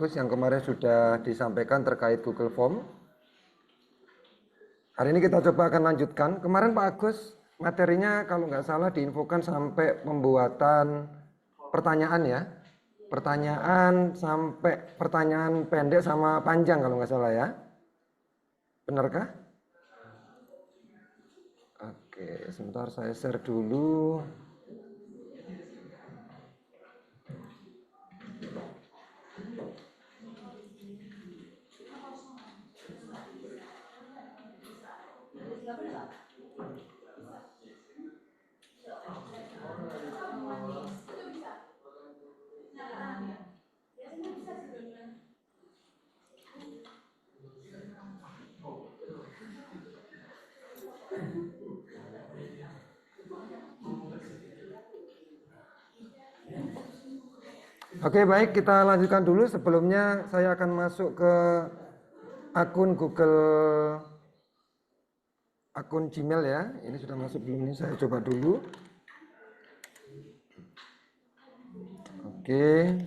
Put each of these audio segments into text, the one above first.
Agus yang kemarin sudah disampaikan terkait Google Form. Hari ini kita coba akan lanjutkan. Kemarin Pak Agus materinya kalau nggak salah diinfokan sampai pembuatan pertanyaan ya. Pertanyaan sampai pertanyaan pendek sama panjang kalau nggak salah ya. Benarkah? Oke, sebentar saya share dulu. Oke, baik, kita lanjutkan dulu. Sebelumnya saya akan masuk ke akun Google, akun Gmail ya. Ini sudah masuk belum nih? Saya coba dulu. Oke.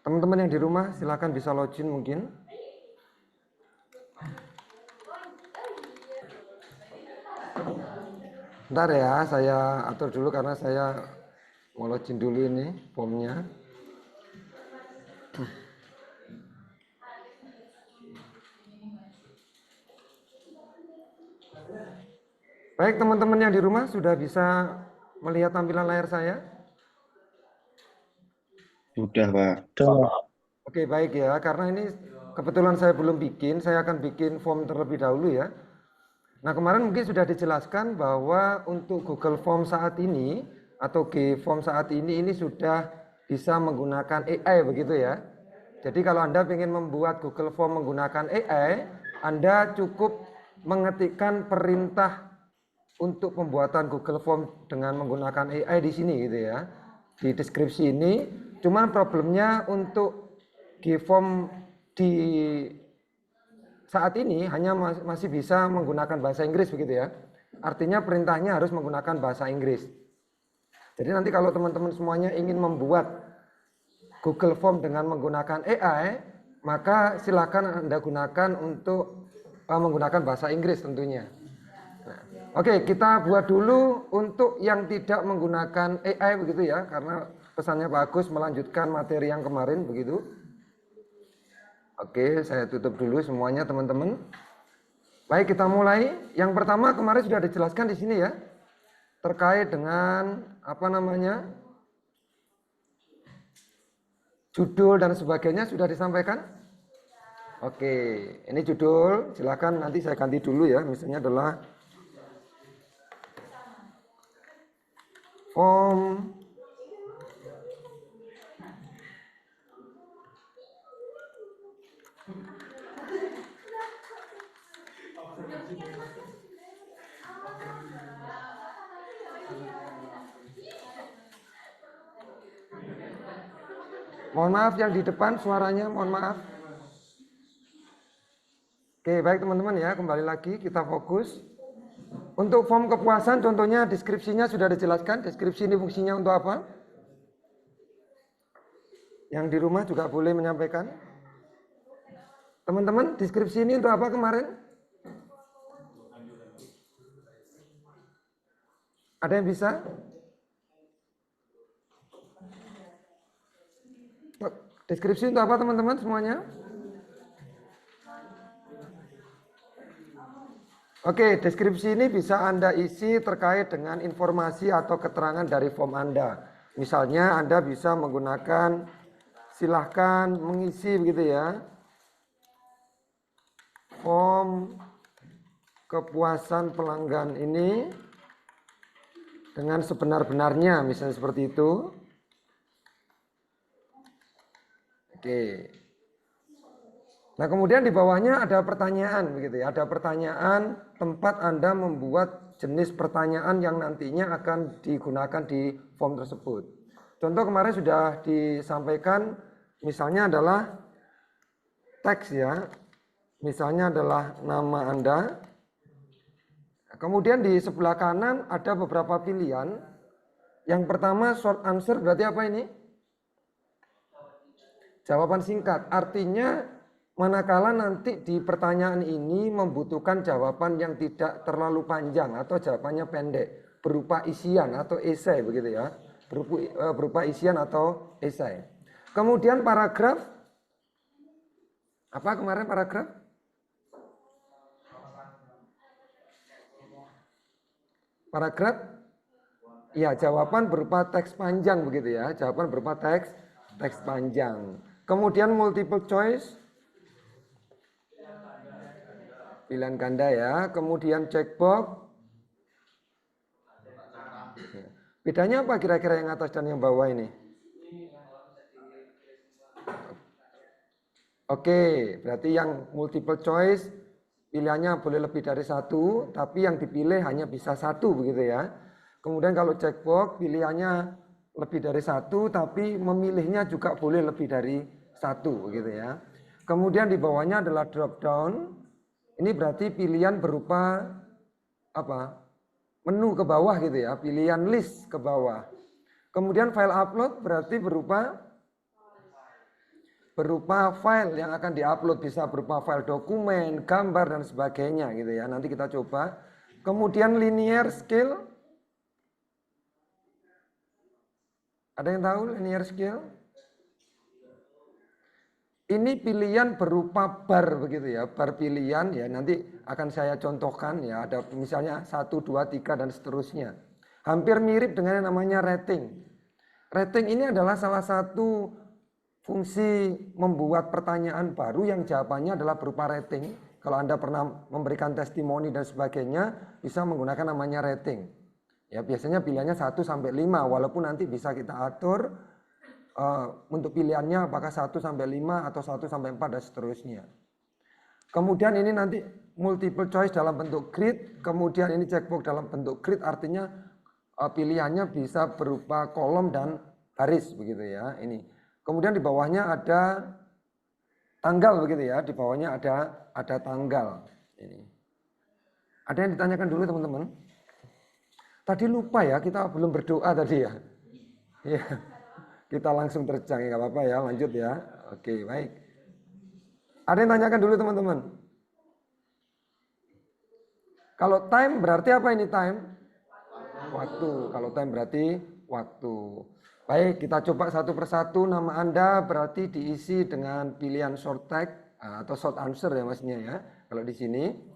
Teman-teman yang di rumah silakan bisa login mungkin. Bentar ya, saya atur dulu karena saya mau login dulu ini formnya. Baik, teman-teman yang di rumah sudah bisa melihat tampilan layar saya? Sudah, Pak. Oke, baik ya, karena ini kebetulan saya belum bikin, saya akan bikin form terlebih dahulu ya. Nah, kemarin mungkin sudah dijelaskan bahwa untuk Google Form saat ini atau G-Form saat ini sudah bisa menggunakan AI begitu ya. Jadi kalau Anda ingin membuat Google Form menggunakan AI, Anda cukup mengetikkan perintah untuk pembuatan Google Form dengan menggunakan AI di sini gitu ya. Di deskripsi ini, cuman problemnya untuk G-Form di saat ini hanya masih bisa menggunakan bahasa Inggris begitu ya. Artinya perintahnya harus menggunakan bahasa Inggris. Jadi nanti kalau teman-teman semuanya ingin membuat Google Form dengan menggunakan AI, maka silakan Anda gunakan untuk menggunakan bahasa Inggris tentunya. Nah, oke, kita buat dulu untuk yang tidak menggunakan AI begitu ya, karena pesannya Pak Agus melanjutkan materi yang kemarin begitu. Oke, saya tutup dulu semuanya teman-teman. Baik, kita mulai. Yang pertama kemarin sudah dijelaskan di sini ya, terkait dengan apa namanya, judul dan sebagainya sudah disampaikan. Oke, ini judul. Silakan nanti saya ganti dulu ya. Misalnya adalah form mohon maaf yang di depan suaranya, mohon maaf. Oke, baik teman-teman ya, kembali lagi kita fokus. Untuk form kepuasan contohnya deskripsinya sudah dijelaskan. Deskripsi ini fungsinya untuk apa? Yang di rumah juga boleh menyampaikan. Teman-teman, deskripsi ini untuk apa kemarin? Ada yang bisa? Deskripsi untuk apa teman-teman semuanya? Oke, deskripsi ini bisa Anda isi terkait dengan informasi atau keterangan dari form Anda. Misalnya Anda bisa menggunakan, silahkan mengisi begitu ya, form kepuasan pelanggan ini dengan sebenar-benarnya, misalnya seperti itu. Oke. Nah, kemudian di bawahnya ada pertanyaan begitu ya. Ada pertanyaan tempat Anda membuat jenis pertanyaan yang nantinya akan digunakan di form tersebut. Contoh kemarin sudah disampaikan, misalnya adalah teks ya. Misalnya adalah nama Anda. Kemudian di sebelah kanan ada beberapa pilihan. Yang pertama short answer berarti apa ini? Jawaban singkat. Artinya manakala nanti di pertanyaan ini membutuhkan jawaban yang tidak terlalu panjang atau jawabannya pendek. Berupa isian atau esai begitu ya. Berupa isian atau esai. Kemudian paragraf. Apa kemarin paragraf? Paragraf, ya jawaban berupa teks panjang begitu ya, jawaban berupa teks panjang. Kemudian multiple choice, pilihan ganda ya. Kemudian checkbox. Bedanya apa kira-kira yang atas dan yang bawah ini? Oke, berarti yang multiple choice pilihannya boleh lebih dari satu, tapi yang dipilih hanya bisa satu begitu ya. Kemudian kalau checkbox pilihannya lebih dari satu, tapi memilihnya juga boleh lebih dari satu begitu ya. Kemudian di bawahnya adalah drop down. Ini berarti pilihan berupa apa? Menu ke bawah gitu ya, pilihan list ke bawah. Kemudian file upload berarti berupa file yang akan diupload, bisa berupa file dokumen, gambar dan sebagainya gitu ya. Nanti kita coba. Kemudian linear scale. Ada yang tahu linear scale? Ini pilihan berupa bar begitu ya, bar pilihan ya. Nanti akan saya contohkan ya, ada misalnya 1, 2, 3 dan seterusnya. Hampir mirip dengan yang namanya rating. Rating ini adalah salah satu fungsi membuat pertanyaan baru yang jawabannya adalah berupa rating. Kalau Anda pernah memberikan testimoni dan sebagainya, bisa menggunakan namanya rating. Ya, biasanya pilihannya 1 sampai 5, walaupun nanti bisa kita atur untuk pilihannya apakah 1 sampai 5 atau 1 sampai 4 dan seterusnya. Kemudian ini nanti multiple choice dalam bentuk grid, kemudian ini checkbox dalam bentuk grid, artinya pilihannya bisa berupa kolom dan baris begitu ya. Ini. Kemudian di bawahnya ada tanggal begitu ya, di bawahnya ada tanggal. Ini. Ada yang ditanyakan dulu teman-teman? Tadi lupa ya, kita belum berdoa tadi ya. Ya, kita langsung terjang ya, nggak apa-apa ya, lanjut ya. Oke, baik. Ada yang tanyakan dulu teman-teman? Kalau time berarti apa ini time? Waktu. Kalau time berarti waktu. Baik, kita coba satu persatu. Nama Anda berarti diisi dengan pilihan short text atau short answer ya maksudnya ya. Kalau di sini.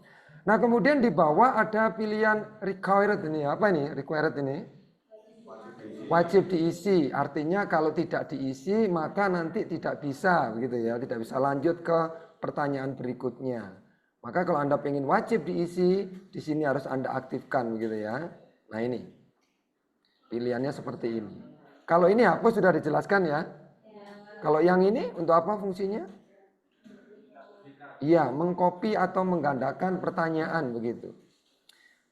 Nah, kemudian di bawah ada pilihan required ini. Apa ini? Required ini? Wajib diisi. Artinya kalau tidak diisi maka nanti tidak bisa begitu ya, tidak bisa lanjut ke pertanyaan berikutnya. Maka kalau Anda ingin wajib diisi, di sini harus Anda aktifkan begitu ya. Nah, ini. Pilihannya seperti ini. Kalau ini hapus sudah dijelaskan ya. Kalau yang ini untuk apa fungsinya? Iya, mengcopy atau menggandakan pertanyaan begitu.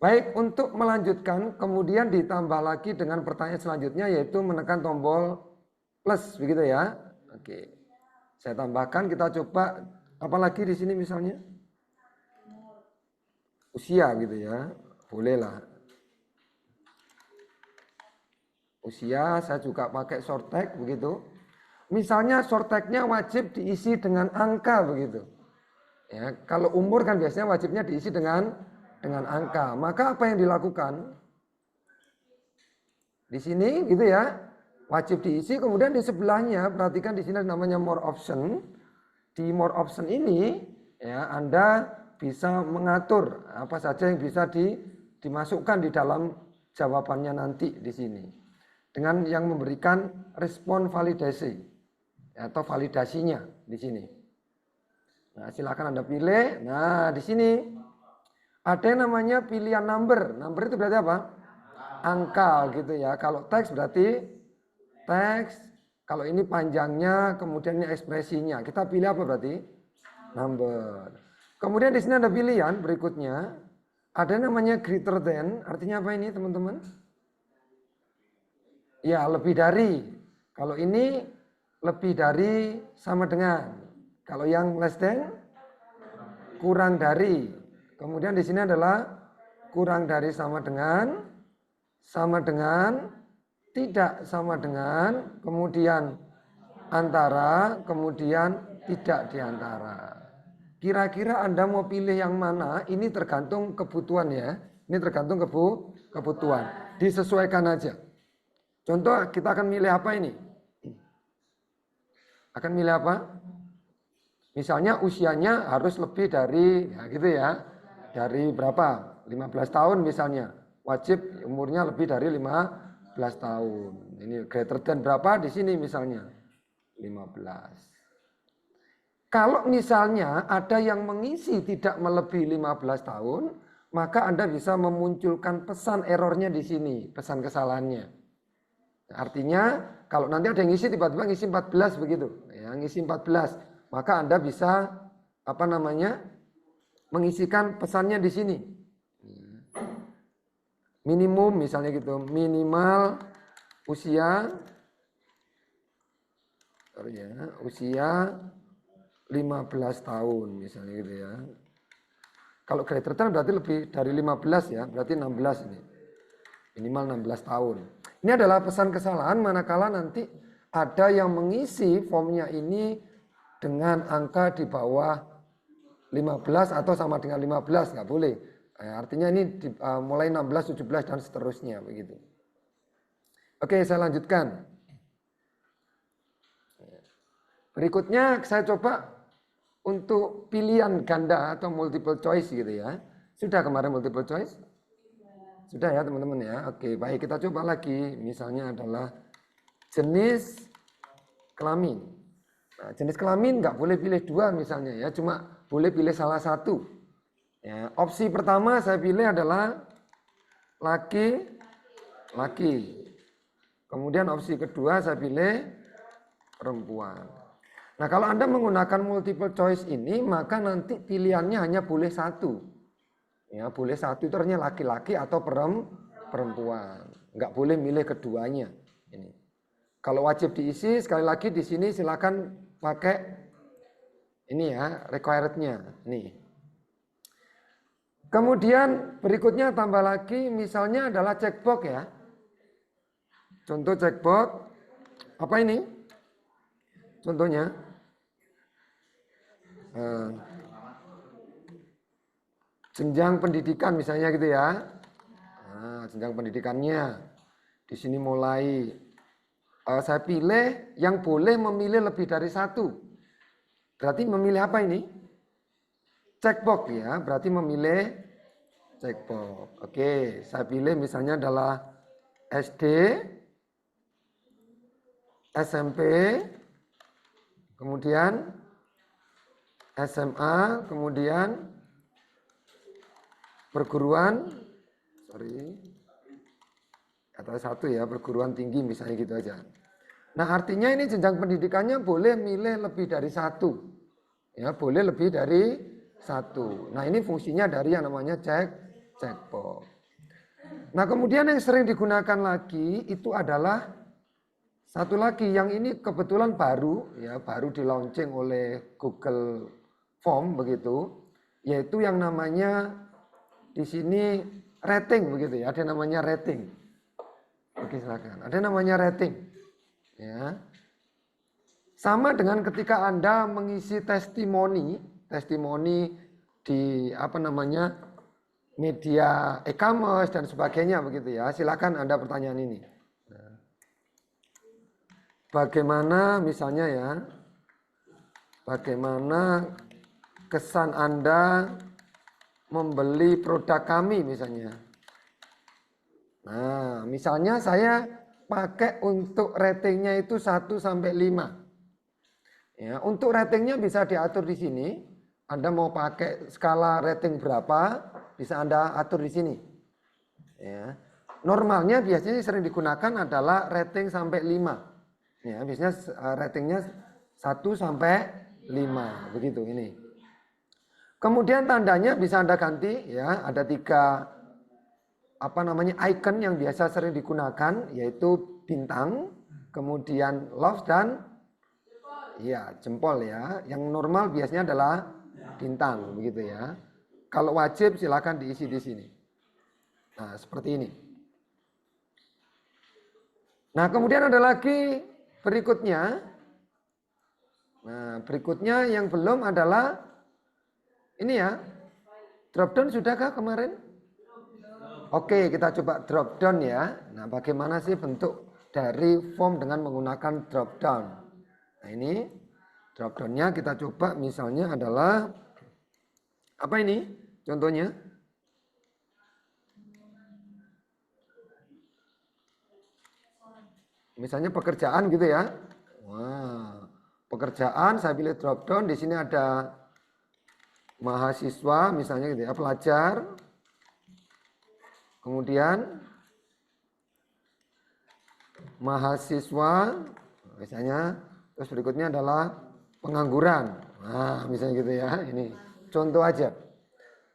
Baik, untuk melanjutkan kemudian ditambah lagi dengan pertanyaan selanjutnya yaitu menekan tombol plus begitu ya. Oke. Saya tambahkan, kita coba apalagi di sini misalnya usia gitu ya. Bolehlah. Usia saya juga pakai short tag begitu. Misalnya short tag-nya wajib diisi dengan angka begitu. Ya, kalau umur kan biasanya wajibnya diisi dengan angka. Maka apa yang dilakukan? Di sini gitu ya. Wajib diisi, kemudian di sebelahnya perhatikan di sini namanya more option. Di more option ini ya Anda bisa mengatur apa saja yang bisa dimasukkan di dalam jawabannya nanti di sini. Dengan yang memberikan respon validasi atau validasinya di sini. Nah, silakan Anda pilih. Nah, di sini ada yang namanya pilihan number. Number itu berarti apa? Angka gitu ya. Kalau teks berarti teks. Kalau ini panjangnya, kemudian ini ekspresinya. Kita pilih apa berarti? Number. Kemudian di sini ada pilihan berikutnya. Ada yang namanya greater than. Artinya apa ini teman-teman? Ya, lebih dari. Kalau ini lebih dari sama dengan. Kalau yang less than kurang dari. Kemudian di sini adalah kurang dari sama dengan, tidak sama dengan, kemudian antara, kemudian tidak diantara. Kira-kira Anda mau pilih yang mana? Ini tergantung kebutuhan ya. Ini tergantung kebutuhan. Disesuaikan aja. Contoh kita akan milih apa ini? Akan milih apa? Misalnya usianya harus lebih dari, ya gitu ya. Dari berapa? 15 tahun misalnya. Wajib umurnya lebih dari 15 tahun. Ini greater than berapa di sini misalnya? 15. Kalau misalnya ada yang mengisi tidak melebihi 15 tahun, maka Anda bisa memunculkan pesan errornya di sini, pesan kesalahannya. Artinya kalau nanti ada yang ngisi tiba-tiba ngisi 14 begitu, ya ngisi 14, maka Anda bisa mengisikan pesannya di sini. Minimum misalnya gitu, minimal usia 15 tahun misalnya gitu ya. Kalau greater than berarti lebih dari 15 ya, berarti 16 ini. Minimal 16 tahun. Ini adalah pesan kesalahan manakala nanti ada yang mengisi formnya ini dengan angka di bawah 15 atau sama dengan 15, nggak boleh. Artinya ini mulai 16, 17 dan seterusnya begitu. Oke, saya lanjutkan. Berikutnya saya coba untuk pilihan ganda atau multiple choice gitu ya. Sudah kemarin multiple choice? Sudah ya teman-teman ya. Oke, baik kita coba lagi. Misalnya adalah jenis kelamin. Nah, jenis kelamin nggak boleh pilih dua misalnya ya, cuma boleh pilih salah satu. Ya, opsi pertama saya pilih adalah laki-laki. Kemudian opsi kedua saya pilih perempuan. Nah kalau Anda menggunakan multiple choice ini, maka nanti pilihannya hanya boleh satu. Ya, boleh satu itu artinya laki-laki atau perempuan. Nggak boleh milih keduanya. Ini. Kalau wajib diisi, sekali lagi di sini silakan pakai ini ya, requirednya. Nih. Kemudian berikutnya tambah lagi misalnya adalah checkbox ya. Contoh checkbox, apa ini? Contohnya. Jenjang pendidikan misalnya gitu ya. Nah, jenjang pendidikannya. Di sini mulai saya pilih yang boleh memilih lebih dari satu. Berarti memilih apa ini? Checkbox ya, berarti memilih checkbox. Oke, saya pilih misalnya adalah SD, SMP, kemudian SMA, kemudian perguruan, kata satu ya, perguruan tinggi misalnya gitu aja. Nah artinya ini jenjang pendidikannya boleh milih lebih dari satu. Ya, boleh lebih dari satu. Nah ini fungsinya dari yang namanya checkbox. Nah kemudian yang sering digunakan lagi itu adalah satu lagi yang ini kebetulan baru ya, baru di launching oleh Google Form begitu, yaitu yang namanya di sini rating begitu ya, ada namanya rating. Oke silakan, ada namanya rating. Ya. Sama dengan ketika Anda mengisi testimoni di media e-commerce dan sebagainya begitu ya. Silakan Anda pertanyaan ini. Bagaimana misalnya ya, bagaimana kesan Anda membeli produk kami misalnya. Nah, misalnya saya pakai untuk ratingnya itu 1 sampai 5. Ya, untuk ratingnya bisa diatur di sini. Anda mau pakai skala rating berapa, bisa Anda atur di sini. Ya. Normalnya biasanya sering digunakan adalah rating sampai 5. Ya, biasanya ratingnya 1 sampai 5, begitu ini. Kemudian tandanya bisa Anda ganti ya, ada 3 icon yang biasa sering digunakan yaitu bintang, kemudian love dan ya jempol ya. Yang normal biasanya adalah bintang begitu ya. Kalau wajib silakan diisi di sini. Nah, seperti ini. Nah, kemudian ada lagi berikutnya. Nah, berikutnya yang belum adalah ini ya. Drop down sudahkah kemarin? Oke, kita coba drop down ya. Nah, bagaimana sih bentuk dari form dengan menggunakan drop down? Nah, ini drop down-nya kita coba misalnya adalah apa ini? Contohnya. Misalnya pekerjaan gitu ya. Wah, pekerjaan saya pilih drop down. Di sini ada mahasiswa misalnya gitu ya, pelajar. Kemudian mahasiswa misalnya, terus berikutnya adalah pengangguran. Nah, misalnya gitu ya. Ini contoh aja.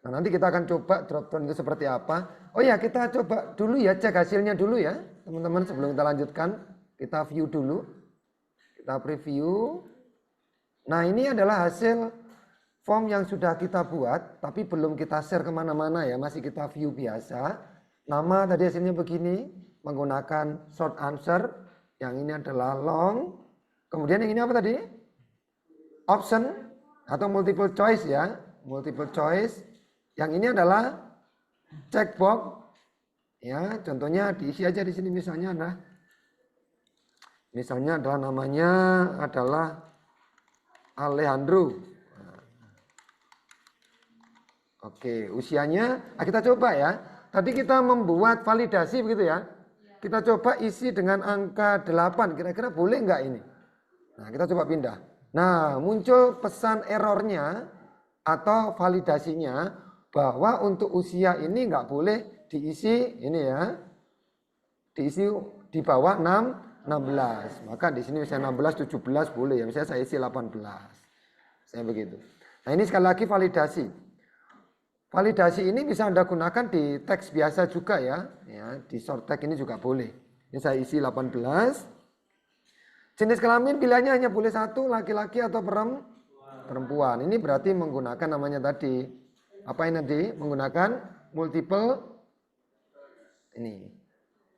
Nah, nanti kita akan coba drop down itu seperti apa. Oh ya, kita coba dulu ya, cek hasilnya dulu ya. Teman-teman sebelum kita lanjutkan, kita view dulu. Kita preview. Nah, ini adalah hasil form yang sudah kita buat, tapi belum kita share kemana-mana ya, masih kita view biasa. Nama tadi hasilnya begini, menggunakan short answer. Yang ini adalah long. Kemudian yang ini apa tadi? Option atau multiple choice ya, multiple choice. Yang ini adalah checkbox. Ya, contohnya diisi aja di sini misalnya adalah namanya adalah Alejandro. Oke, usianya kita coba ya. Tadi kita membuat validasi begitu ya. Kita coba isi dengan angka 8. Kira-kira boleh nggak ini? Nah, kita coba pindah. Nah, muncul pesan errornya atau validasinya bahwa untuk usia ini nggak boleh diisi ini ya. Diisi di bawah 16. Maka di sini misalnya 16, 17 boleh ya. Misalnya saya isi 18. Saya begitu. Nah, ini sekali lagi validasi. Validasi ini bisa Anda gunakan di teks biasa juga ya. Di short text ini juga boleh. Ini saya isi 18. Jenis kelamin pilihannya hanya boleh satu, laki-laki atau perempuan. Ini berarti menggunakan namanya tadi. Apa ini tadi? Menggunakan multiple ini.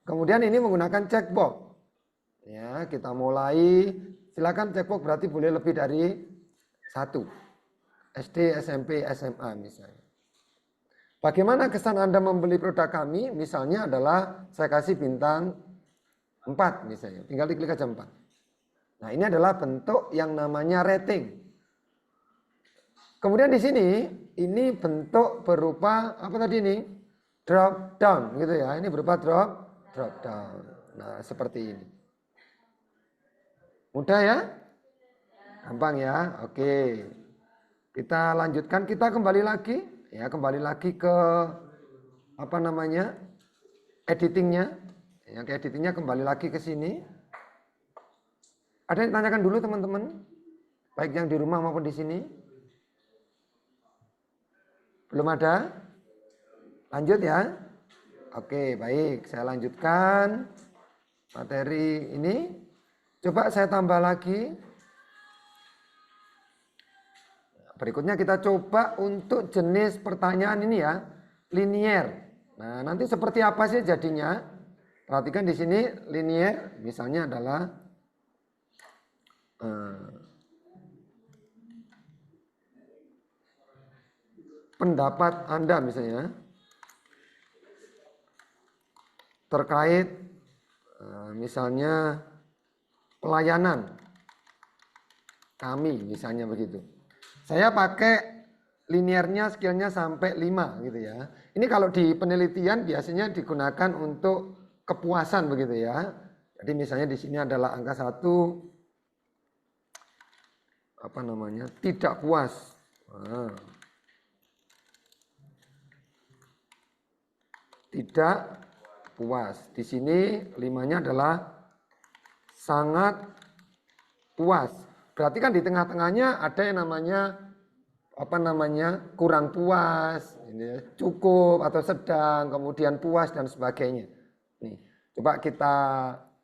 Kemudian ini menggunakan checkbox. Ya, kita mulai. Silakan checkbox berarti boleh lebih dari satu. SD, SMP, SMA misalnya. Bagaimana kesan Anda membeli produk kami? Misalnya adalah saya kasih bintang 4 misalnya. Tinggal diklik aja 4. Nah, ini adalah bentuk yang namanya rating. Kemudian di sini, ini bentuk berupa apa tadi ini? Drop down gitu ya. Ini berupa drop down. Nah, seperti ini. Mudah ya? Gampang ya? Oke. Kita lanjutkan, kita kembali lagi. Ya, kembali lagi ke apa namanya? Editingnya. Ya, ke editingnya kembali lagi ke sini. Ada yang tanyakan dulu teman-teman? Baik yang di rumah maupun di sini. Belum ada? Lanjut ya? Oke, baik. Saya lanjutkan materi ini. Coba saya tambah lagi. Berikutnya kita coba untuk jenis pertanyaan ini ya, linier. Nah, nanti seperti apa sih jadinya? Perhatikan di sini linier, misalnya adalah pendapat Anda misalnya terkait misalnya pelayanan kami misalnya begitu. Saya pakai liniernya skillnya sampai 5 gitu ya. Ini kalau di penelitian biasanya digunakan untuk kepuasan begitu ya. Jadi misalnya di sini adalah angka 1 apa namanya? Tidak puas. Nah. Tidak puas. Di sini 5-nya adalah sangat puas. Berarti kan di tengah-tengahnya ada yang namanya apa namanya kurang puas, cukup atau sedang, kemudian puas dan sebagainya. Nih, coba kita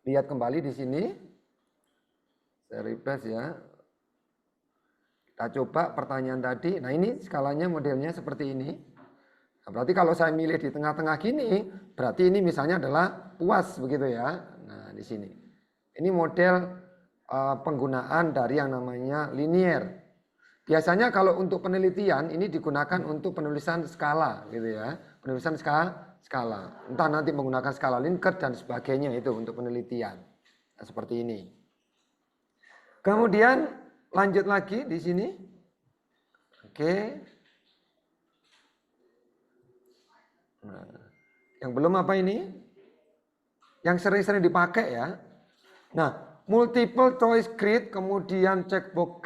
lihat kembali di sini. Saya refresh ya. Kita coba pertanyaan tadi. Nah ini skalanya modelnya seperti ini. Nah, berarti kalau saya milih di tengah-tengah gini, berarti ini misalnya adalah puas begitu ya. Nah, di sini. Ini model penggunaan dari yang namanya linear. Biasanya kalau untuk penelitian ini digunakan untuk penulisan skala gitu ya. Penulisan skala. Entah nanti menggunakan skala Likert dan sebagainya itu untuk penelitian. Nah, seperti ini. Kemudian lanjut lagi di sini. Oke. Nah, yang belum apa ini? Yang sering-sering dipakai ya. Nah, multiple choice grid kemudian checkbox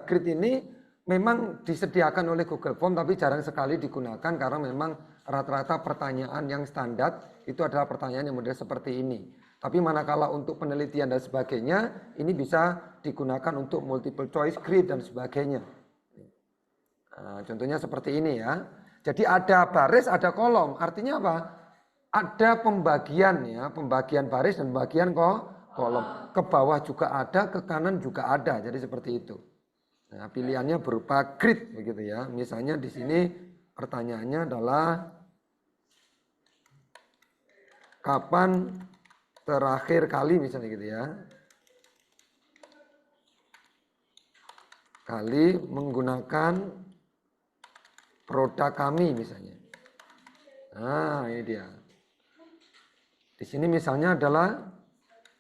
grid ini memang disediakan oleh Google Form tapi jarang sekali digunakan karena memang rata-rata pertanyaan yang standar itu adalah pertanyaan yang model seperti ini. Tapi manakala untuk penelitian dan sebagainya ini bisa digunakan untuk multiple choice grid dan sebagainya. Nah, contohnya seperti ini ya. Jadi ada baris, ada kolom. Artinya apa? Ada pembagian ya, pembagian baris dan pembagian kolom. Ke bawah juga ada, ke kanan juga ada. Jadi seperti itu. Nah, pilihannya berupa grid begitu ya. Misalnya di sini pertanyaannya adalah kapan terakhir kali misalnya gitu ya. Kali menggunakan produk kami misalnya. Nah, ini dia. Di sini misalnya adalah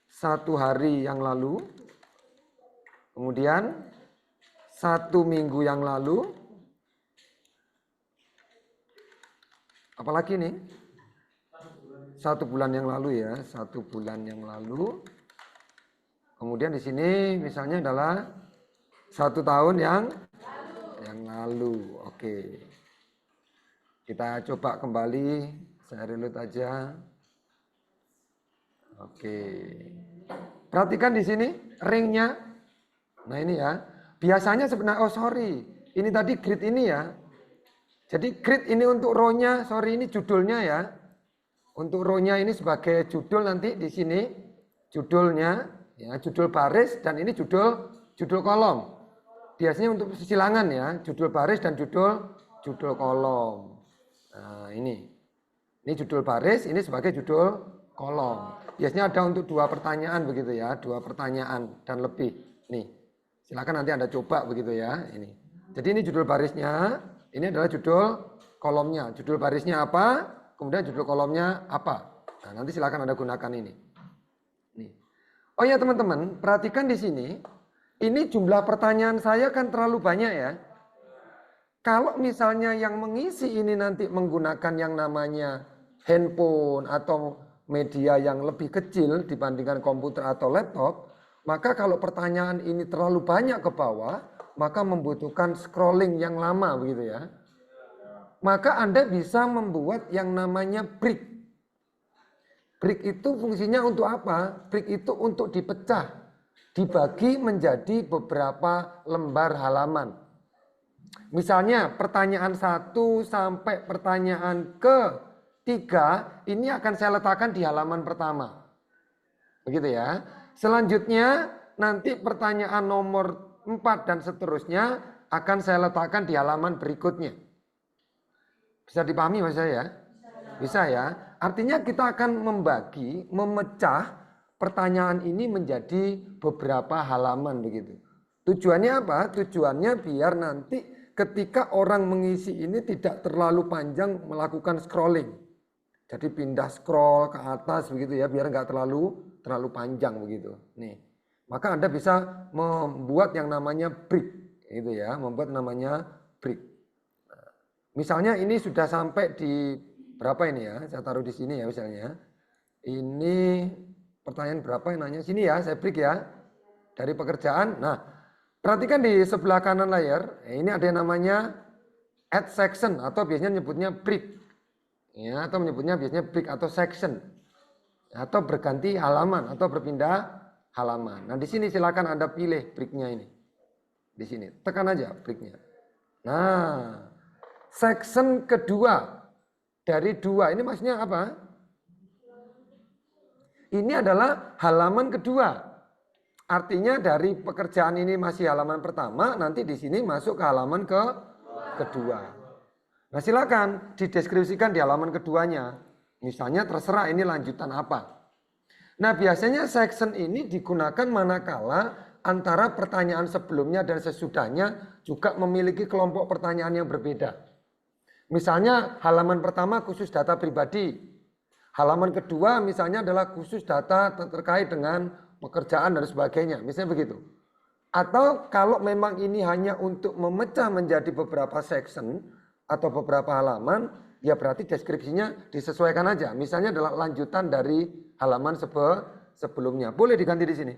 1 hari yang lalu, kemudian 1 minggu yang lalu, apalagi nih? 1 bulan yang lalu ya, 1 bulan yang lalu. Kemudian di sini misalnya adalah 1 tahun yang lalu. Oke. Kita coba kembali, saya reload aja. Oke. Perhatikan di sini ringnya. Nah ini ya. Biasanya sebenarnya, oh sorry. Ini tadi grid ini ya. Jadi grid ini untuk row-nya, sorry ini judulnya ya. Untuk row-nya ini sebagai judul nanti di sini. Judulnya, ya judul baris dan ini judul kolom. Biasanya untuk silangan ya, judul baris dan judul kolom. Nah ini judul baris, ini sebagai judul kolom. Biasanya ada untuk 2 pertanyaan begitu ya, 2 pertanyaan dan lebih. Nih, silakan nanti Anda coba begitu ya. Ini. Jadi ini judul barisnya, ini adalah judul kolomnya. Judul barisnya apa, kemudian judul kolomnya apa. Nah, nanti silakan Anda gunakan ini. Nih. Oh ya teman-teman, perhatikan di sini. Ini jumlah pertanyaan saya kan terlalu banyak ya. Kalau misalnya yang mengisi ini nanti menggunakan yang namanya handphone atau media yang lebih kecil dibandingkan komputer atau laptop, maka kalau pertanyaan ini terlalu banyak ke bawah, maka membutuhkan scrolling yang lama begitu ya. Maka Anda bisa membuat yang namanya brick. Brick itu fungsinya untuk apa? Brick itu untuk dipecah, dibagi menjadi beberapa lembar halaman. Misalnya pertanyaan 1 sampai pertanyaan ke-3 ini akan saya letakkan di halaman pertama. Begitu ya. Selanjutnya nanti pertanyaan nomor 4 dan seterusnya akan saya letakkan di halaman berikutnya. Bisa dipahami mas saya ya? Bisa ya. Artinya kita akan membagi, memecah pertanyaan ini menjadi beberapa halaman begitu. Tujuannya apa? Tujuannya biar nanti ketika orang mengisi ini tidak terlalu panjang melakukan scrolling. Jadi pindah scroll ke atas begitu ya, biar nggak terlalu panjang begitu. Nih, maka Anda bisa membuat yang namanya brick, gitu ya, membuat namanya brick. Nah, misalnya ini sudah sampai di berapa ini ya? Saya taruh di sini ya misalnya. Ini pertanyaan berapa yang nanya sini ya? Saya brick ya dari pekerjaan. Nah, perhatikan di sebelah kanan layar, ini ada yang namanya add section atau biasanya menyebutnya brick. Ya, atau menyebutnya biasanya brick atau section. Atau berganti halaman atau berpindah halaman. Nah, di sini silakan Anda pilih bricknya ini. Di sini, tekan aja bricknya. Nah, section kedua dari 2, ini maksudnya apa? Ini adalah halaman kedua. Artinya dari pekerjaan ini masih halaman pertama, nanti di sini masuk ke halaman kedua. Nah silakan dideskripsikan di halaman keduanya. Misalnya terserah ini lanjutan apa. Nah biasanya section ini digunakan manakala antara pertanyaan sebelumnya dan sesudahnya juga memiliki kelompok pertanyaan yang berbeda. Misalnya halaman pertama khusus data pribadi. Halaman kedua misalnya adalah khusus data terkait dengan pekerjaan dan sebagainya. Misalnya begitu. Atau kalau memang ini hanya untuk memecah menjadi beberapa section atau beberapa halaman, ya berarti deskripsinya disesuaikan aja. Misalnya adalah lanjutan dari halaman sebelumnya. Boleh diganti di sini.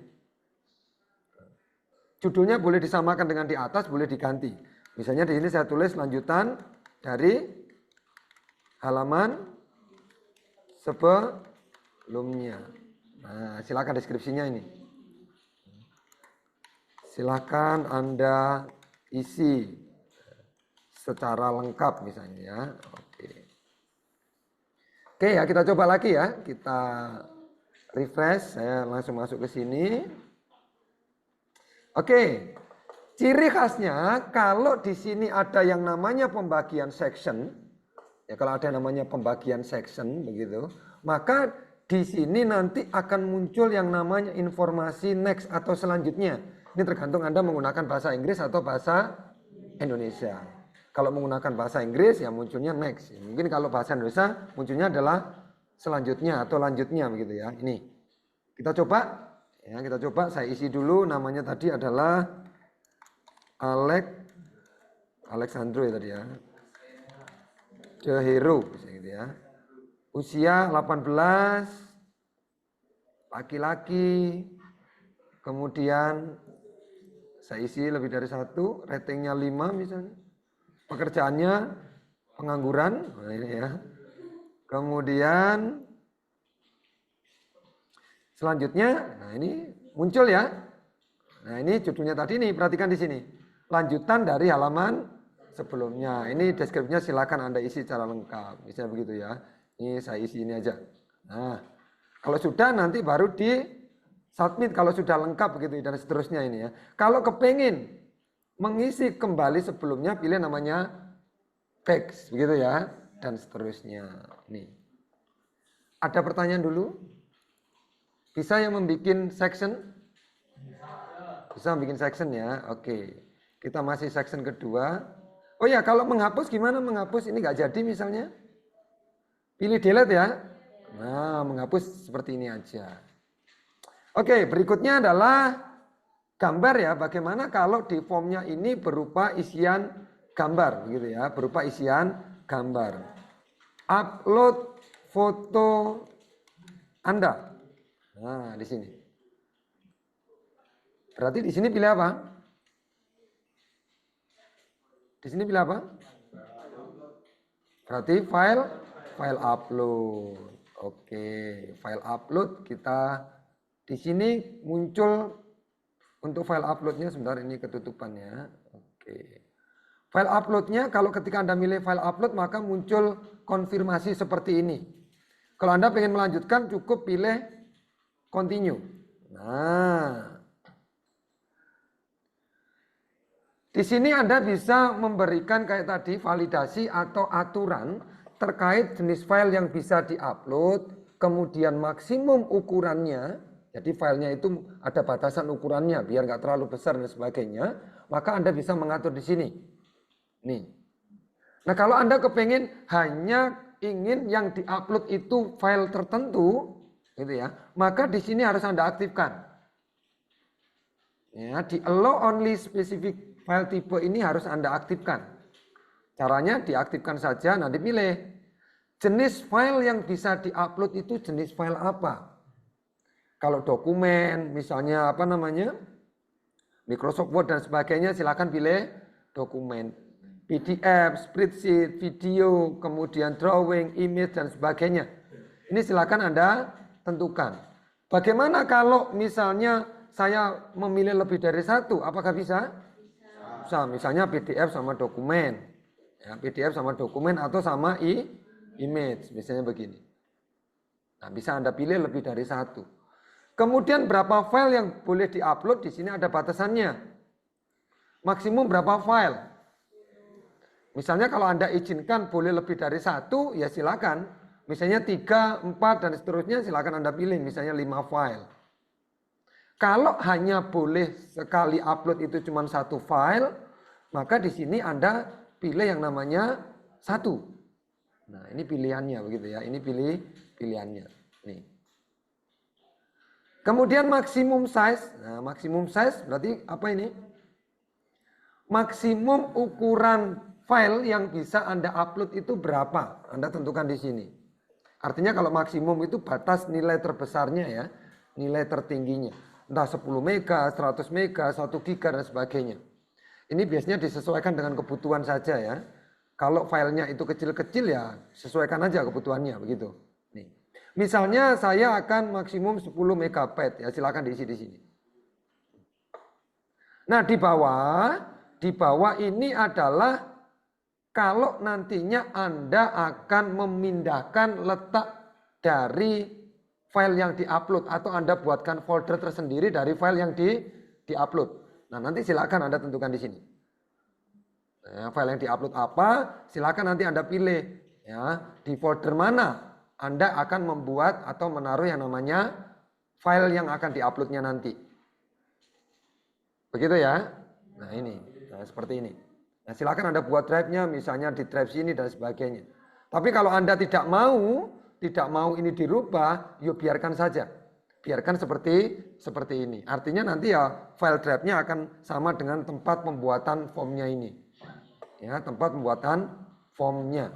Judulnya boleh disamakan dengan di atas, boleh diganti. Misalnya di sini saya tulis lanjutan dari halaman sebelumnya. Nah, silakan deskripsinya ini. Silakan Anda isi secara lengkap misalnya ya. Oke ya, kita coba lagi ya. Kita refresh, saya langsung masuk ke sini. Oke. Ciri khasnya kalau di sini ada yang namanya pembagian section, ya kalau ada yang namanya pembagian section begitu, maka di sini nanti akan muncul yang namanya informasi next atau selanjutnya. Ini tergantung Anda menggunakan bahasa Inggris atau bahasa Indonesia. Kalau menggunakan bahasa Inggris ya munculnya next. Mungkin kalau bahasa Indonesia munculnya adalah selanjutnya atau lanjutnya begitu ya. Ini kita coba, ya kita coba. Saya isi dulu namanya tadi adalah Alexandro ya tadi ya. The Hero gitu ya. Usia 18, laki-laki. Kemudian saya isi lebih dari 1, ratingnya 5 misalnya. Pekerjaannya pengangguran, nah ini ya. Kemudian selanjutnya, nah ini muncul ya. Nah ini judulnya tadi nih, perhatikan di sini. Lanjutan dari halaman sebelumnya. Ini deskripsinya silakan Anda isi secara lengkap. Misalnya begitu ya. Ini saya isi ini aja. Nah, kalau sudah nanti baru di submit kalau sudah lengkap begitu dan seterusnya ini ya. Kalau kepingin mengisi kembali sebelumnya pilih namanya text begitu ya dan seterusnya. Nih. Ada pertanyaan dulu? Bisa yang membuat section? Bisa membuat section ya. Oke. Kita masih section kedua. Oh ya, kalau menghapus gimana menghapus? Ini nggak jadi misalnya. Pilih delete ya. Nah, menghapus seperti ini aja. Oke, berikutnya adalah gambar ya. Bagaimana kalau di formnya ini berupa isian gambar, begitu ya. Berupa isian gambar. Upload foto Anda. Nah, di sini. Berarti di sini pilih apa? Di sini pilih apa? Berarti file upload. Oke, file upload kita di sini muncul untuk file uploadnya sebentar ini ketutupannya. Oke. File uploadnya kalau ketika Anda milih file upload maka muncul konfirmasi seperti ini. Kalau Anda ingin melanjutkan cukup pilih continue. Nah, di sini Anda bisa memberikan kayak tadi validasi atau aturan terkait jenis file yang bisa diupload, kemudian maksimum ukurannya, jadi filenya itu ada batasan ukurannya biar nggak terlalu besar dan sebagainya, maka Anda bisa mengatur di sini. Nih. Nah kalau Anda kepengen hanya ingin yang diupload itu file tertentu, gitu ya, maka di sini harus Anda aktifkan. Ya, di allow only specific file tipe ini harus Anda aktifkan. Caranya diaktifkan saja, nanti pilih. Jenis file yang bisa diupload itu jenis file apa? Kalau dokumen, misalnya apa namanya? Microsoft Word dan sebagainya, silakan pilih dokumen. PDF, spreadsheet, video, kemudian drawing, image dan sebagainya. Ini silakan Anda tentukan. Bagaimana kalau misalnya saya memilih lebih dari satu, apakah bisa? Bisa, misalnya PDF sama dokumen, ya, PDF sama dokumen atau sama image, misalnya begini. Nah, bisa Anda pilih lebih dari satu. Kemudian berapa file yang boleh diupload, di sini ada batasannya. Maksimum berapa file? Misalnya kalau Anda izinkan boleh lebih dari satu, ya silakan. Misalnya 3, 4, dan seterusnya silakan Anda pilih, misalnya 5 file. Kalau hanya boleh sekali upload itu cuma satu file, maka di sini Anda pilih yang namanya satu. Nah, ini pilihannya begitu ya. Ini pilihannya. Nih. Kemudian maksimum size. Nah, maksimum size berarti apa ini? Maksimum ukuran file yang bisa Anda upload itu berapa? Anda tentukan di sini. Artinya kalau maksimum itu batas nilai terbesarnya ya, nilai tertingginya. Entah 10 mega, 100 mega, 1 giga dan sebagainya. Ini biasanya disesuaikan dengan kebutuhan saja ya. Kalau filenya itu kecil-kecil ya sesuaikan aja kebutuhannya begitu. Nih. Misalnya saya akan maksimum 10 megabyte ya, silakan diisi di sini. Nah, di bawah ini adalah kalau nantinya Anda akan memindahkan letak dari file yang diupload atau Anda buatkan folder tersendiri dari file yang diupload. Nah, nanti silakan Anda tentukan di sini. Nah, file yang diupload apa? Silakan nanti Anda pilih ya, di folder mana Anda akan membuat atau menaruh yang namanya file yang akan diuploadnya nanti. Begitu ya. Nah, ini. Nah, seperti ini. Nah, silakan Anda buat drive-nya misalnya di drive sini dan sebagainya. Tapi kalau Anda tidak mau ini dirubah, yuk biarkan saja. Biarkan seperti ini. Artinya nanti ya file drive-nya akan sama dengan tempat pembuatan formnya ini. Ya, tempat pembuatan formnya.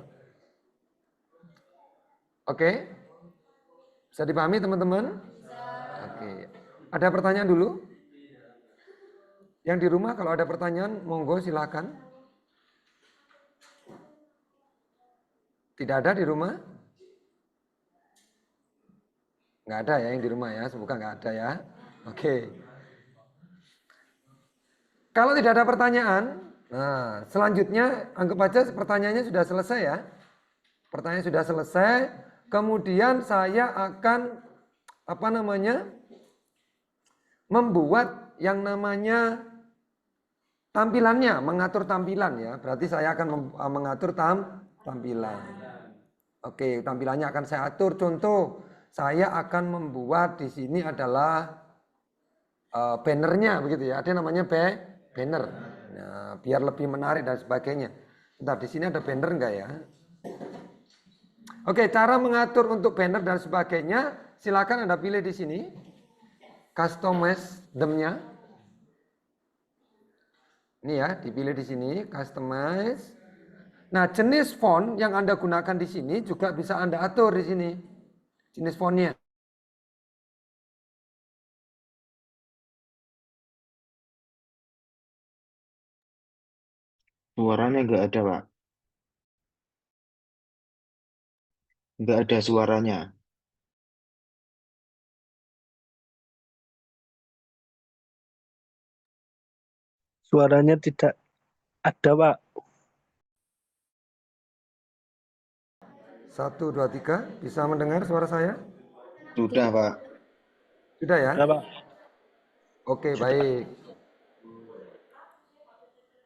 Oke? Bisa dipahami teman-teman? Oke. Ada pertanyaan dulu? Yang di rumah kalau ada pertanyaan, monggo silakan. Tidak ada di rumah? Nggak ada ya yang di rumah ya, semoga nggak ada ya. Oke. Kalau tidak ada pertanyaan, nah selanjutnya anggap aja pertanyaannya sudah selesai ya. Pertanyaan sudah selesai, kemudian saya akan membuat yang namanya tampilannya, mengatur tampilan ya. Berarti saya akan mengatur tampilan. Oke, tampilannya akan saya atur. Contoh, saya akan membuat di sini adalah bannernya begitu ya. Ada namanya banner. Nah, biar lebih menarik dan sebagainya. Bentar, di sini ada banner enggak ya? Oke, cara mengatur untuk banner dan sebagainya, silakan Anda pilih di sini. Customize them-nya. Ini ya, dipilih di sini, customize. Nah, jenis font yang Anda gunakan di sini juga bisa Anda atur di sini. Jenis fontnya. Suaranya nggak ada, Pak. Nggak ada suaranya. Suaranya tidak ada, Pak. 1, 2, 3, bisa mendengar suara saya? Sudah, Pak. Sudah ya? Sudah, Pak. Oke, Sudah. baik.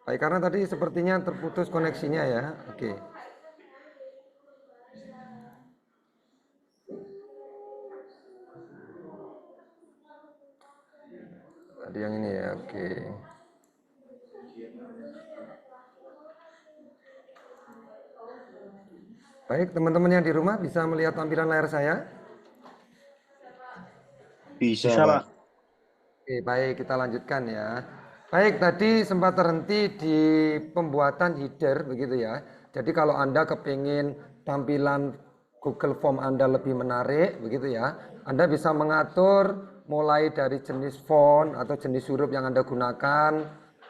Baik, karena tadi sepertinya terputus koneksinya ya. Oke. Tadi yang ini ya, oke. Baik, teman-teman yang di rumah bisa melihat tampilan layar saya? Bisa, Bisa, Pak. Pak. Oke, baik, kita lanjutkan ya. Baik, tadi sempat terhenti di pembuatan header begitu ya. Jadi kalau Anda kepingin tampilan Google Form Anda lebih menarik begitu ya, Anda bisa mengatur mulai dari jenis font atau jenis huruf yang Anda gunakan,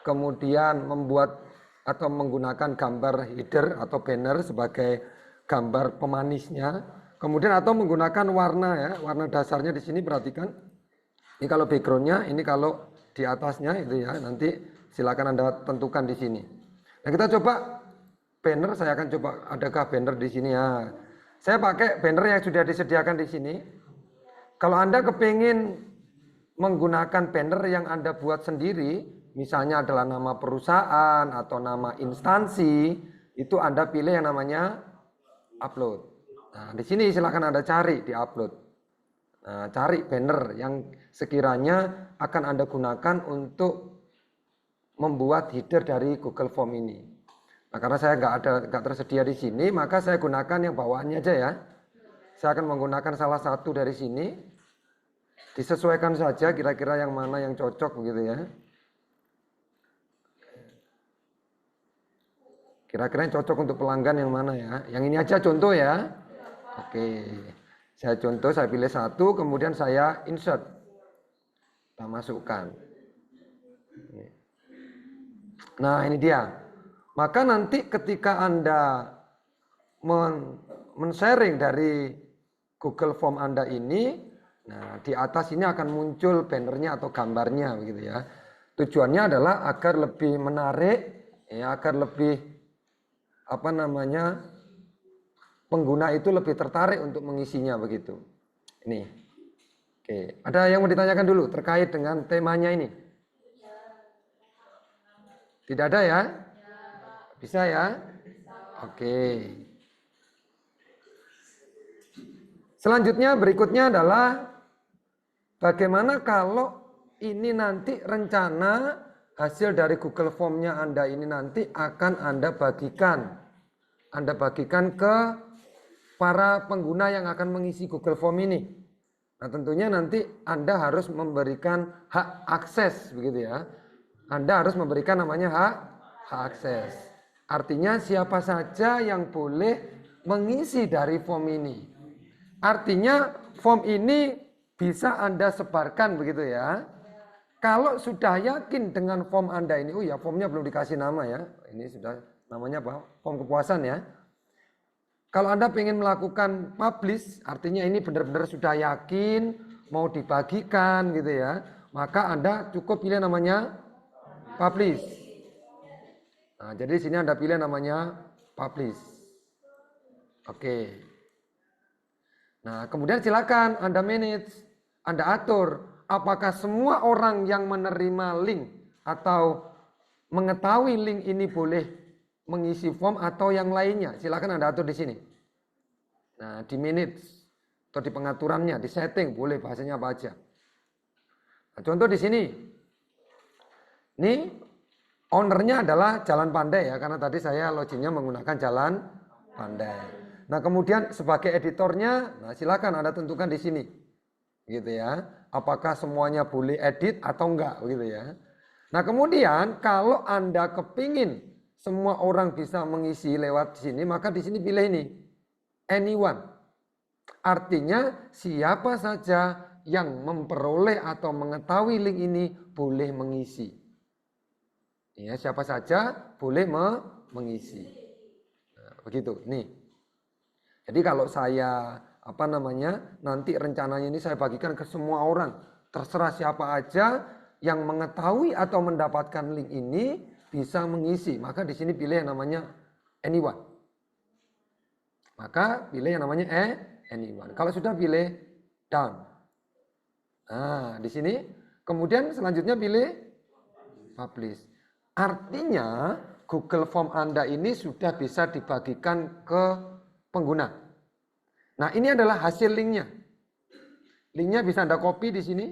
kemudian membuat atau menggunakan gambar header atau banner sebagai gambar pemanisnya, kemudian atau menggunakan warna ya, warna dasarnya di sini perhatikan. Ini kalau backgroundnya, ini kalau di atasnya itu ya, nanti silakan Anda tentukan di sini. Nah, kita coba banner, saya akan coba adakah banner di sini ya. Saya pakai banner yang sudah disediakan di sini. Kalau Anda kepingin menggunakan banner yang Anda buat sendiri, misalnya adalah nama perusahaan atau nama instansi, itu Anda pilih yang namanya upload. Nah, di sini silakan Anda cari di upload. Nah, cari banner yang sekiranya akan Anda gunakan untuk membuat header dari Google Form ini. Nah, karena saya nggak tersedia di sini, maka saya gunakan yang bawaannya aja ya. Saya akan menggunakan salah satu dari sini. Disesuaikan saja kira-kira yang mana yang cocok begitu ya. Kira-kira yang cocok untuk pelanggan yang mana ya. Yang ini aja contoh ya. Oke. Saya contoh, saya pilih satu, kemudian saya insert. Kita masukkan. Nah, ini dia. Maka nanti ketika Anda men-sharing dari Google Form Anda ini, nah di atas ini akan muncul bannernya atau gambarnya begitu ya. Tujuannya adalah agar lebih menarik, ya, agar lebih pengguna itu lebih tertarik untuk mengisinya begitu. Ini. Oke, ada yang mau ditanyakan dulu terkait dengan temanya ini? Tidak ada ya? Bisa ya? Oke. Selanjutnya berikutnya adalah bagaimana kalau ini nanti rencana hasil dari Google Form-nya Anda ini nanti akan Anda bagikan. Anda bagikan ke para pengguna yang akan mengisi Google Form ini. Nah, tentunya nanti Anda harus memberikan hak akses begitu ya. Anda harus memberikan namanya hak akses. Artinya siapa saja yang boleh mengisi dari form ini. Artinya form ini bisa Anda sebarkan begitu ya. Kalau sudah yakin dengan form Anda ini, oh ya formnya belum dikasih nama ya. Ini sudah namanya apa? Form kepuasan ya. Kalau Anda ingin melakukan publish, artinya ini benar-benar sudah yakin mau dibagikan gitu ya. Maka Anda cukup pilih namanya publish. Nah, jadi di sini Anda pilih namanya publish. Oke. Nah, kemudian silakan Anda manage, Anda atur apakah semua orang yang menerima link atau mengetahui link ini boleh mengisi form atau yang lainnya. Silakan Anda atur di sini. Nah, di manage atau di pengaturannya, di setting boleh bahasanya apa aja. Nah, contoh di sini. Ini ownernya adalah Jalan Pandai ya, karena tadi saya loginnya menggunakan Jalan Pandai. Nah, kemudian sebagai editornya, nah silakan Anda tentukan di sini. Gitu ya. Apakah semuanya boleh edit atau enggak gitu ya. Nah, kemudian kalau Anda kepingin semua orang bisa mengisi lewat sini, maka di sini pilih ini. Anyone. Artinya siapa saja yang memperoleh atau mengetahui link ini boleh mengisi. Ya, siapa saja boleh mengisi. Nah, begitu. Nih. Jadi kalau saya nanti rencananya ini saya bagikan ke semua orang. Terserah siapa aja yang mengetahui atau mendapatkan link ini bisa mengisi. Maka di sini pilih yang namanya anyone. Maka pilih yang namanya anyone. Kalau sudah pilih done. Nah, di sini kemudian selanjutnya pilih publish. Artinya Google Form Anda ini sudah bisa dibagikan ke pengguna. Nah, ini adalah hasil linknya. Linknya bisa Anda copy di sini.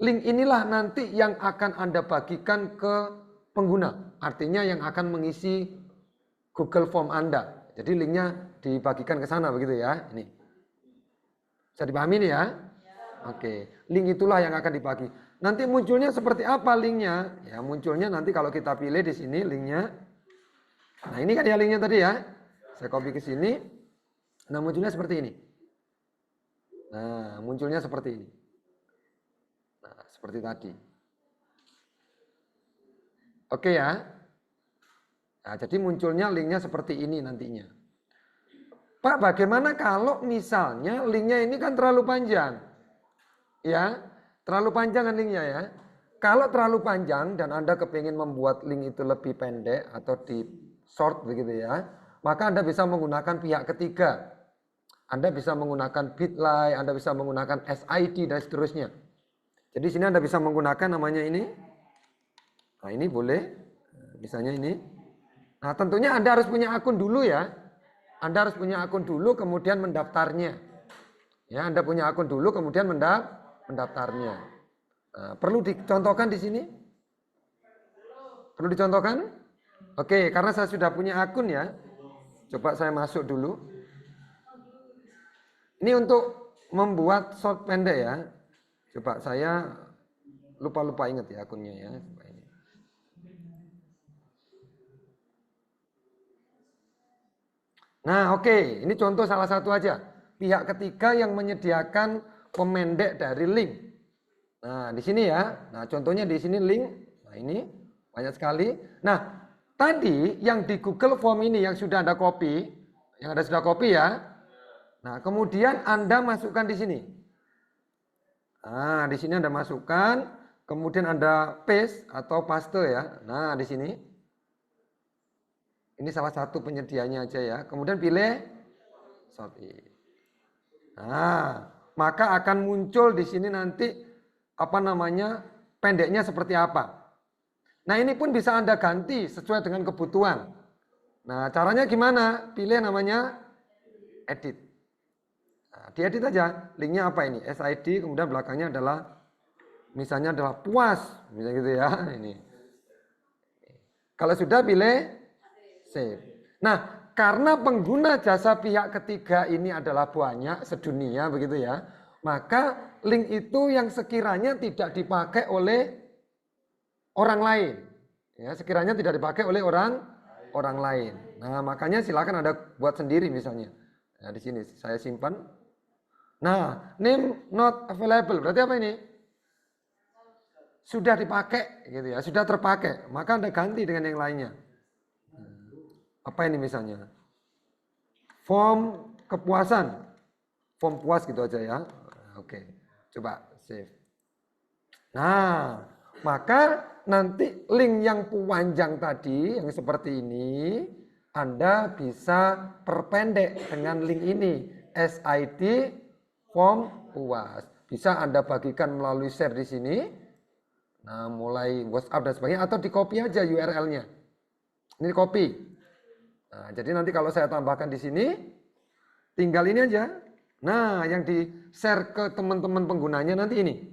Link inilah nanti yang akan Anda bagikan ke pengguna. Artinya yang akan mengisi Google Form Anda. Jadi linknya dibagikan ke sana begitu ya. Ini. Bisa dipahami ini ya? Oke. Link itulah yang akan dibagi. Nanti munculnya seperti apa linknya? Ya munculnya nanti kalau kita pilih di sini linknya. Nah ini kan ya linknya tadi ya. Saya copy ke sini. Nah munculnya seperti ini. Nah munculnya seperti ini. Nah seperti tadi. Oke ya. Nah jadi munculnya linknya seperti ini nantinya. Pak bagaimana kalau misalnya linknya ini kan terlalu panjang. Ya. Terlalu panjang kan linknya ya. Kalau terlalu panjang dan Anda kepingin membuat link itu lebih pendek atau di short begitu ya. Maka Anda bisa menggunakan pihak ketiga. Anda bisa menggunakan Bitly, Anda bisa menggunakan SID dan seterusnya. Jadi sini Anda bisa menggunakan namanya ini. Nah ini boleh. Misalnya ini. Nah, tentunya Anda harus punya akun dulu ya. Anda harus punya akun dulu, kemudian mendaftarnya. Ya, Anda punya akun dulu, kemudian mendaftarnya. Nah, perlu dicontohkan di sini? Perlu dicontohkan? Oke, karena saya sudah punya akun ya. Coba saya masuk dulu. Ini untuk membuat short pendek ya. Coba saya lupa ingat ya akunnya ya. Nah, oke, ini contoh salah satu aja. Pihak ketiga yang menyediakan pemendek dari link. Nah, di sini ya. Nah, contohnya di sini link. Nah, ini banyak sekali. Nah, tadi yang di Google Form ini yang sudah Anda copy, yang Anda sudah copy ya. Nah, kemudian Anda masukkan di sini. Nah, di sini Anda masukkan, kemudian Anda paste atau paste ya. Nah, di sini. Ini salah satu penyedianya aja ya. Kemudian pilih sort in. Nah, maka akan muncul di sini nanti apa namanya pendeknya seperti apa. Nah, ini pun bisa Anda ganti sesuai dengan kebutuhan. Nah, caranya gimana? Pilih namanya edit. Nah, diedit aja. Linknya apa ini? SID, kemudian belakangnya adalah misalnya adalah puas, misalnya gitu ya. Ini. Kalau sudah pilih save. Nah, karena pengguna jasa pihak ketiga ini adalah banyak sedunia begitu ya, maka link itu yang sekiranya tidak dipakai oleh orang lain, ya sekiranya tidak dipakai oleh orang lain. Nah, makanya silakan Anda buat sendiri misalnya. Nah, di sini saya simpan. Nah, name not available berarti apa ini? Sudah dipakai gitu ya, sudah terpakai, maka Anda ganti dengan yang lainnya. Apa ini misalnya? Form kepuasan. Form puas gitu aja ya. Oke. Coba save. Nah, maka nanti link yang panjang tadi yang seperti ini Anda bisa perpendek dengan link ini. SID form puas. Bisa Anda bagikan melalui share di sini. Nah, mulai WhatsApp dan sebagainya atau di copy aja URL-nya. Ini copy. Nah, jadi nanti kalau saya tambahkan di sini, tinggal ini aja. Nah, yang di-share ke teman-teman penggunanya nanti ini.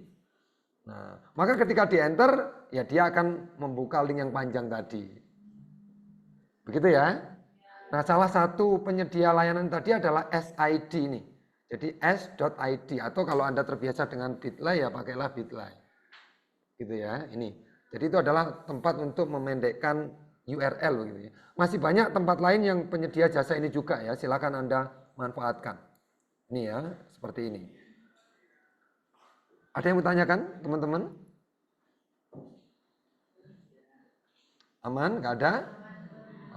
Nah, maka ketika di-enter, ya dia akan membuka link yang panjang tadi. Begitu ya. Nah, salah satu penyedia layanan tadi adalah SID ini. Jadi s.id atau kalau Anda terbiasa dengan Bitly ya pakailah Bitly. Gitu ya, ini. Jadi itu adalah tempat untuk memendekkan URL begitu ya. Masih banyak tempat lain yang penyedia jasa ini juga ya, silakan Anda manfaatkan. Ini ya, seperti ini. Ada yang mau tanyakan, teman-teman? Aman? Nggak ada?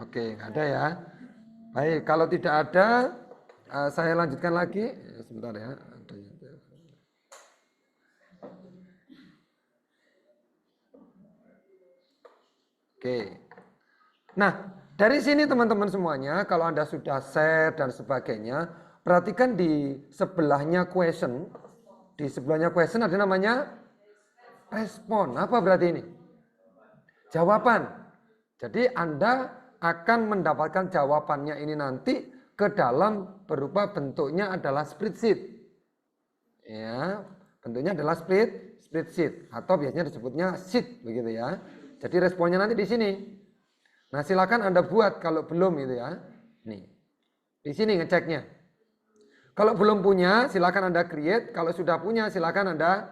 Oke, nggak ada ya. Baik, kalau tidak ada, saya lanjutkan lagi. Sebentar ya. Oke. Nah, dari sini teman-teman semuanya, kalau Anda sudah share dan sebagainya, perhatikan di sebelahnya question. Di sebelahnya question ada namanya respon. Apa berarti ini? Jawaban. Jadi Anda akan mendapatkan jawabannya ini nanti ke dalam berupa bentuknya adalah spreadsheet. Ya, bentuknya adalah spreadsheet atau biasanya disebutnya sheet begitu ya. Jadi responnya nanti di sini. Nah, silakan Anda buat kalau belum gitu ya. Nih. Di sini ngeceknya. Kalau belum punya, silakan Anda create. Kalau sudah punya, silakan Anda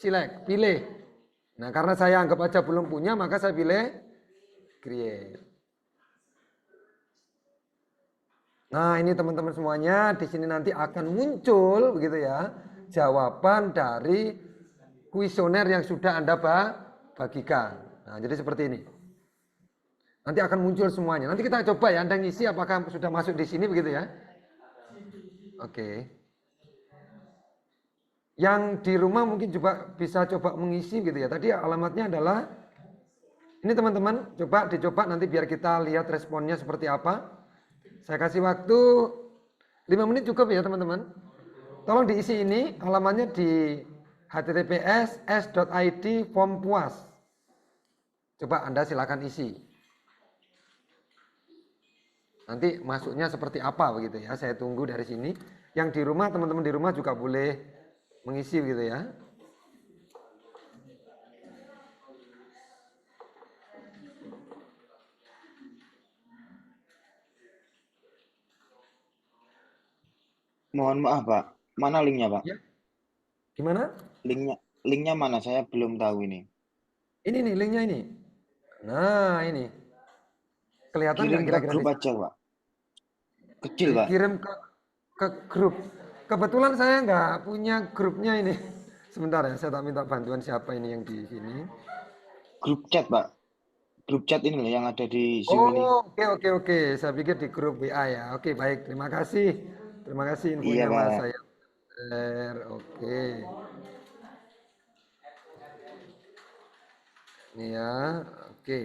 select, pilih. Nah, karena saya anggap aja belum punya, maka saya pilih create. Nah, ini teman-teman semuanya, di sini nanti akan muncul begitu ya, jawaban dari kuesioner yang sudah Anda bagikan. Nah, jadi seperti ini. Nanti akan muncul semuanya. Nanti kita coba ya, Anda ngisi apakah sudah masuk di sini begitu ya. Oke. Yang di rumah mungkin juga bisa coba mengisi gitu ya. Tadi alamatnya adalah, ini teman-teman, coba dicoba nanti biar kita lihat responnya seperti apa. Saya kasih waktu 5 menit cukup ya teman-teman. Tolong diisi ini, alamatnya di https s.id form puas. Coba Anda silakan isi. Nanti masuknya seperti apa begitu ya. Saya tunggu dari sini. Yang di rumah, teman-teman di rumah juga boleh mengisi begitu ya. Mohon maaf, Pak. Mana linknya, Pak? Ya. Gimana? Linknya mana? Saya belum tahu ini. Ini nih linknya ini. Nah ini. Kelihatan Kirim nggak ke kira-kira di grup sini? aja, Pak. Kecil, Pak. Dikirim ke grup. Kebetulan saya nggak punya grupnya ini. Sebentar ya, saya tak minta bantuan siapa ini yang di sini. Grup chat, Pak. Grup chat ini loh yang ada di Zoom ini. Oh, oke. Saya pikir di grup WA ya. Oke, baik. Terima kasih. Terima kasih Iya, infonya Mas. Pak. Saya share. Oke. Ini ya. Oke.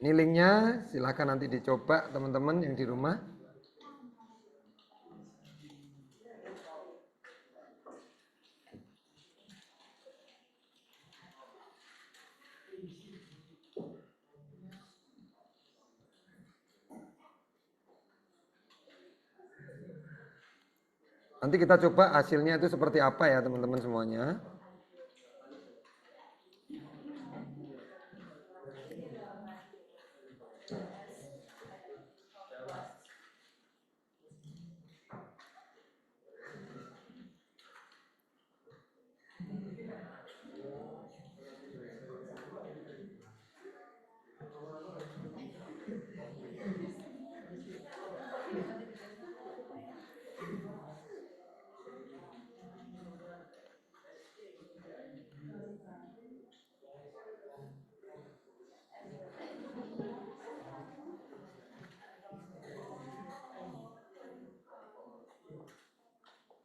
Ini linknya. Silahkan nanti dicoba teman-teman yang di rumah. Nanti kita coba hasilnya itu seperti apa ya teman-teman semuanya.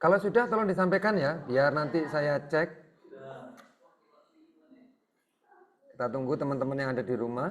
Kalau sudah tolong disampaikan ya, biar nanti saya cek. Kita tunggu teman-teman yang ada di rumah.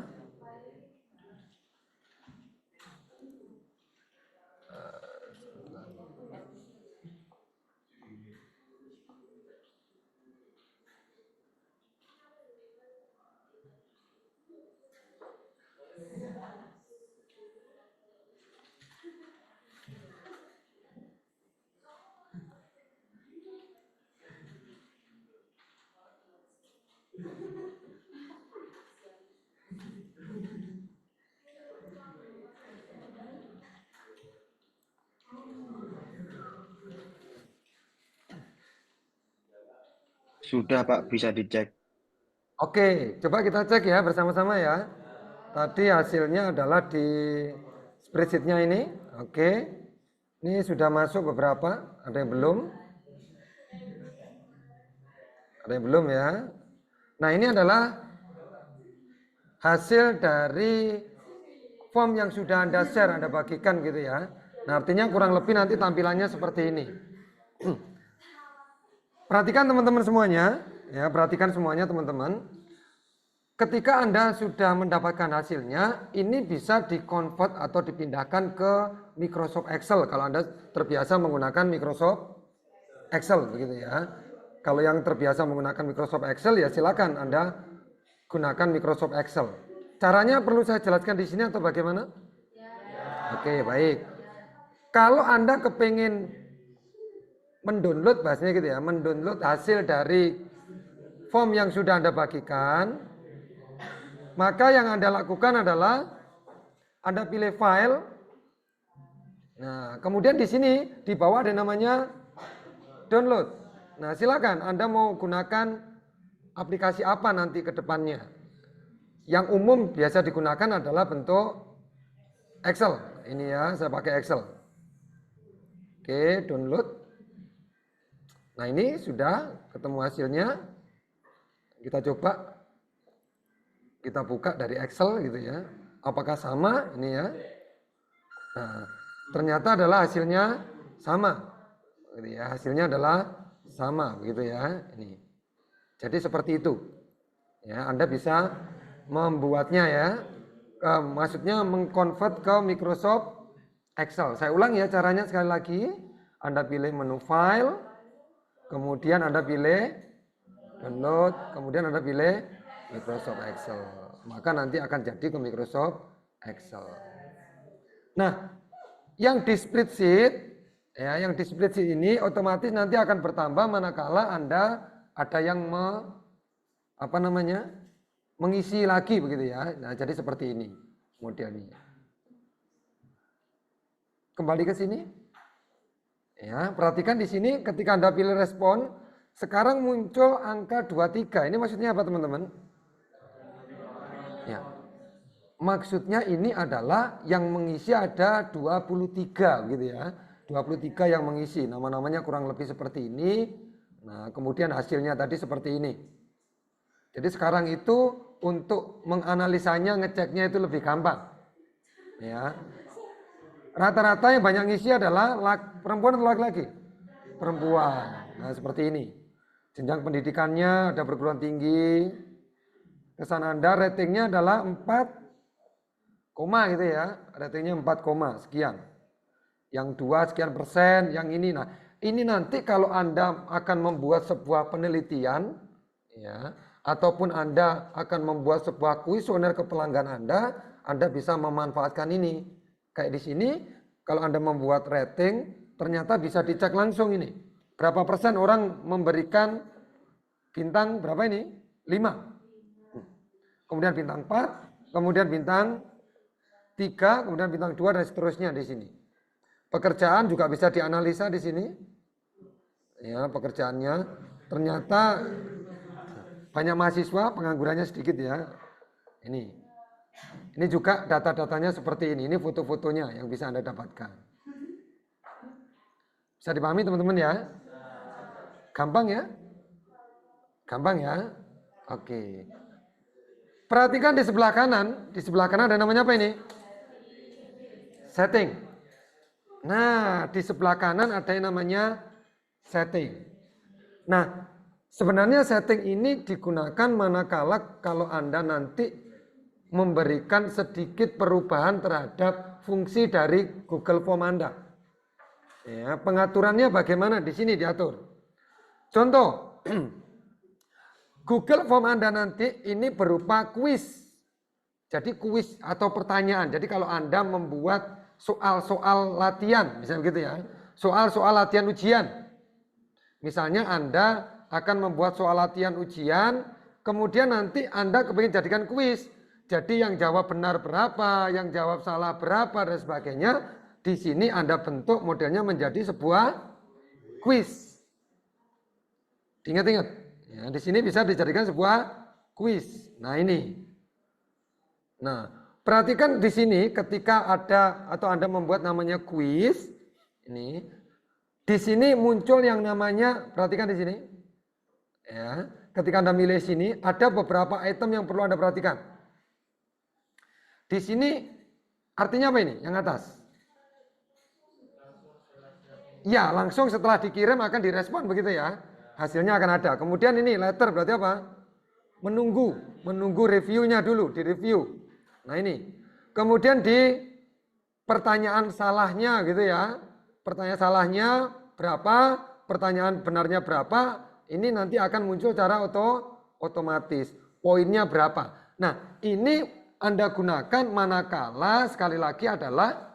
Sudah, Pak. Bisa dicek. Oke, coba kita cek ya bersama-sama ya. Tadi hasilnya adalah di spreadsheet-nya ini. Oke. Ini sudah masuk beberapa, ada yang belum? Ada yang belum ya? Nah, ini adalah hasil dari form yang sudah Anda share, Anda bagikan gitu ya. Nah, artinya kurang lebih nanti tampilannya seperti ini. Perhatikan teman-teman semuanya, ya, perhatikan semuanya teman-teman. Ketika Anda sudah mendapatkan hasilnya, ini bisa di-convert atau dipindahkan ke Microsoft Excel kalau Anda terbiasa menggunakan Microsoft Excel begitu ya. Kalau yang terbiasa menggunakan Microsoft Excel ya silakan Anda gunakan Microsoft Excel. Caranya perlu saya jelaskan di sini atau bagaimana? Oke, baik. Kalau Anda kepingin mendownload bahasanya gitu ya, mendownload hasil dari form yang sudah Anda bagikan, maka yang Anda lakukan adalah Anda pilih file. Nah, kemudian di sini di bawah ada namanya download. Nah, silakan Anda mau gunakan aplikasi apa nanti ke depannya. Yang umum biasa digunakan adalah bentuk Excel. Ini ya, saya pakai Excel. Oke, download. Nah, ini sudah ketemu hasilnya. Kita coba. Kita buka dari Excel gitu ya. Apakah sama ini ya? Nah, ternyata adalah hasilnya sama. Gitu ya, hasilnya adalah sama begitu ya. Ini. Jadi seperti itu. Ya, Anda bisa membuatnya ya. Maksudnya mengkonvert ke Microsoft Excel. Saya ulang ya caranya sekali lagi. Anda pilih menu file, kemudian Anda pilih download, kemudian Anda pilih Microsoft Excel. Maka nanti akan jadi ke Microsoft Excel. Nah, yang di split sheet, ya, yang di split sheet ini otomatis nanti akan bertambah manakala Anda ada yang mengisi lagi begitu ya. Nah, jadi seperti ini modelnya. Kembali ke sini. Ya, perhatikan di sini ketika Anda pilih respon, sekarang muncul angka 23. Ini maksudnya apa, teman-teman? Ya. Maksudnya ini adalah yang mengisi ada 23 gitu ya. 23 yang mengisi. Nama-namanya kurang lebih seperti ini. Nah, kemudian hasilnya tadi seperti ini. Jadi sekarang itu untuk menganalisanya, ngeceknya itu lebih gampang. Ya. Rata-rata yang banyak ngisi adalah perempuan atau laki-laki? Perempuan. Nah, seperti ini. Jenjang pendidikannya ada perguruan tinggi. Kesan Anda ratingnya adalah 4, gitu ya. Ratingnya 4, sekian. Yang 2 sekian persen, yang ini. Nah, ini nanti kalau Anda akan membuat sebuah penelitian, ya, ataupun Anda akan membuat sebuah kuesioner ke pelanggan Anda bisa memanfaatkan ini. Kayak di sini, kalau Anda membuat rating, ternyata bisa dicek langsung ini. Berapa persen orang memberikan bintang berapa ini? 5. Kemudian bintang 4, kemudian bintang 3, kemudian bintang 2, dan seterusnya di sini. Pekerjaan juga bisa dianalisa di sini. Ya, pekerjaannya ternyata banyak mahasiswa, penganggurannya sedikit ya. Ini juga data-datanya seperti ini. Ini foto-fotonya yang bisa Anda dapatkan. Bisa dipahami teman-teman ya? Gampang ya? Gampang ya? Oke. Perhatikan di sebelah kanan. Di sebelah kanan ada namanya apa ini? Setting. Nah, di sebelah kanan ada yang namanya setting. Nah, sebenarnya setting ini digunakan manakala kalau Anda nanti memberikan sedikit perubahan terhadap fungsi dari Google Form Anda. Ya, pengaturannya bagaimana? Di sini diatur. Contoh, Google Form Anda nanti ini berupa kuis. Jadi kuis atau pertanyaan. Jadi kalau Anda membuat soal-soal latihan, misalnya begitu ya. Soal-soal latihan ujian. Misalnya Anda akan membuat soal latihan ujian, kemudian nanti Anda kepingin jadikan kuis. Jadi yang jawab benar berapa, yang jawab salah berapa, dan sebagainya. Di sini Anda bentuk modelnya menjadi sebuah kuis. Ingat-ingat. Ya, di sini bisa dijadikan sebuah kuis. Nah ini. Nah, perhatikan di sini ketika ada atau Anda membuat namanya kuis, ini di sini muncul yang namanya, perhatikan di sini. Ya, ketika Anda milih sini ada beberapa item yang perlu Anda perhatikan. Di sini artinya apa ini? Yang atas. Ya, langsung setelah dikirim akan direspon begitu ya. Hasilnya akan ada. Kemudian ini letter berarti apa? Menunggu reviewnya dulu, direview. Nah ini. Kemudian di pertanyaan salahnya gitu ya. Pertanyaan salahnya berapa, pertanyaan benarnya berapa, ini nanti akan muncul secara otomatis. Poinnya berapa. Nah ini Anda gunakan manakala sekali lagi adalah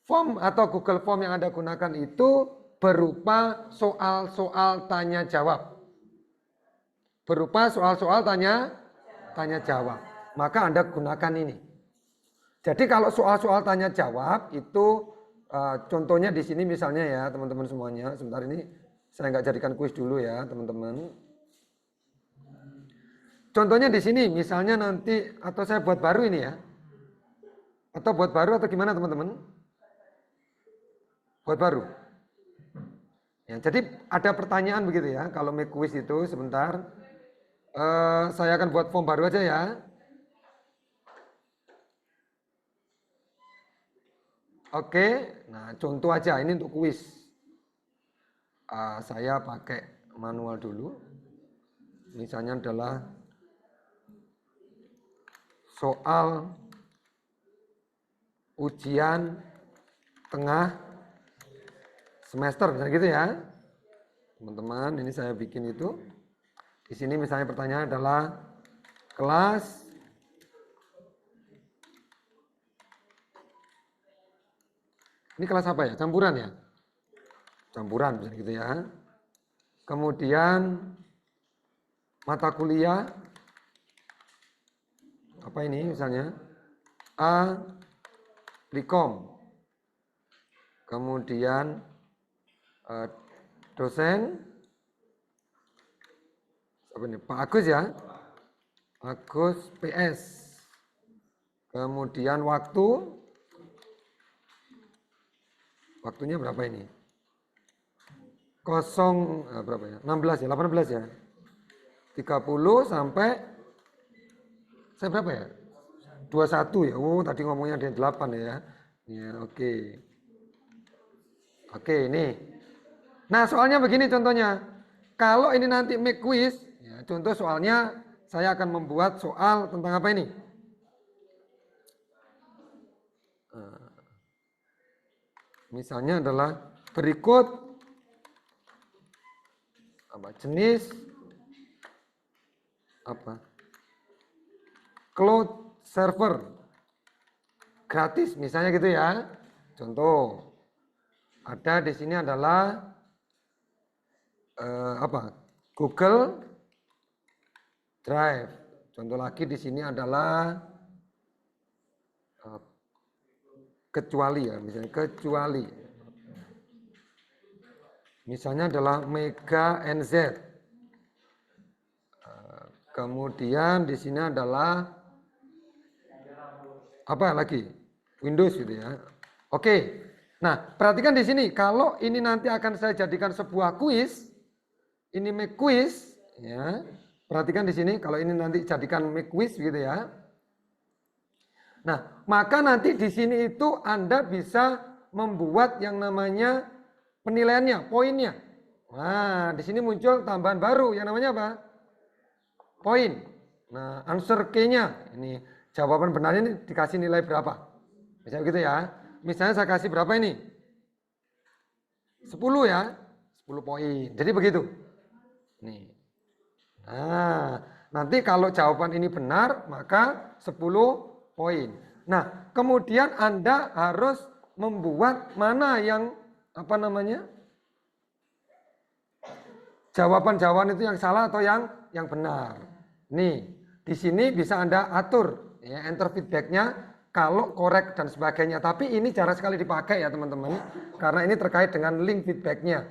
form atau Google Form yang Anda gunakan itu berupa soal-soal tanya jawab. Berupa soal-soal tanya jawab. Maka Anda gunakan ini. Jadi kalau soal-soal tanya jawab itu contohnya di sini misalnya ya teman-teman semuanya. Sebentar ini saya nggak jadikan kuis dulu ya teman-teman. Contohnya di sini misalnya nanti atau saya buat baru ini ya. Atau buat baru atau gimana teman-teman? Buat baru. Ya, jadi ada pertanyaan begitu ya, kalau make quiz itu sebentar. Saya akan buat form baru aja ya. Oke, nah contoh aja ini untuk kuis. Saya pakai manual dulu. Misalnya adalah soal ujian tengah semester, misalnya gitu ya. Teman-teman, ini saya bikin itu. Di sini misalnya pertanyaan adalah kelas Ini kelas apa ya? Campuran ya? Campuran, misalnya gitu ya. Kemudian mata kuliah, apa ini misalnya? A. Likom. Kemudian dosen, apa ini? Pak Agus ya? Agus PS. Kemudian waktunya berapa ini? Berapa ya? 16 ya, 18 ya. 30 sampai saya berapa ya? 21 ya. Oh, tadi ngomongnya ada 8 ya. Ya, oke. Oke, ini. Nah, soalnya begini contohnya. Kalau ini nanti make quiz, ya, contoh soalnya saya akan membuat soal tentang apa ini? Misalnya adalah berikut apa jenis apa cloud server gratis misalnya gitu ya. Contoh ada di sini adalah Google Drive. Contoh lagi di sini adalah kecuali ya, misalnya kecuali. Misalnya adalah Mega NZ. Kemudian di sini adalah apa lagi? Windows gitu ya. Oke. Nah, perhatikan di sini kalau ini nanti akan saya jadikan sebuah kuis, ini make quiz ya. Perhatikan di sini kalau ini nanti jadikan make quiz gitu ya. Nah, maka nanti di sini itu Anda bisa membuat yang namanya penilaiannya, poinnya. Nah, di sini muncul tambahan baru yang namanya apa? Poin. Nah, answer key-nya ini jawaban benarnya ini dikasih nilai berapa? Misalnya gitu ya. Misalnya saya kasih berapa ini? 10 ya. 10 poin. Jadi begitu. Nih. Nah, nanti kalau jawaban ini benar, maka 10 poin. Nah, kemudian Anda harus membuat mana yang apa namanya? Jawaban-jawaban itu yang salah atau yang benar. Nih, di sini bisa Anda atur ya, enter feedbacknya kalau korek dan sebagainya. Tapi ini jarang sekali dipakai ya teman-teman, karena ini terkait dengan link feedbacknya.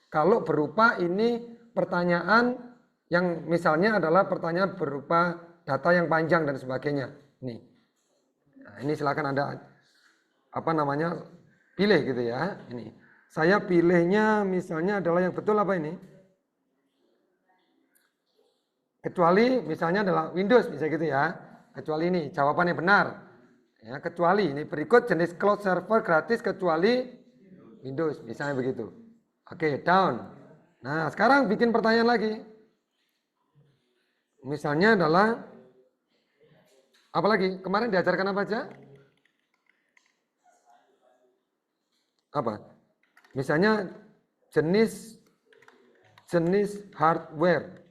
Kalau berupa ini pertanyaan yang misalnya adalah pertanyaan berupa data yang panjang dan sebagainya. Nih, nah, ini silakan Anda apa namanya pilih gitu ya. Ini saya pilihnya misalnya adalah yang betul apa ini? Kecuali misalnya adalah Windows bisa gitu ya. Kecuali ini jawabannya benar. Ya, kecuali ini berikut jenis cloud server gratis kecuali Windows misalnya begitu. Oke, down. Nah, sekarang bikin pertanyaan lagi. Misalnya adalah apa lagi? Kemarin diajarkan apa aja? Apa? Misalnya jenis hardware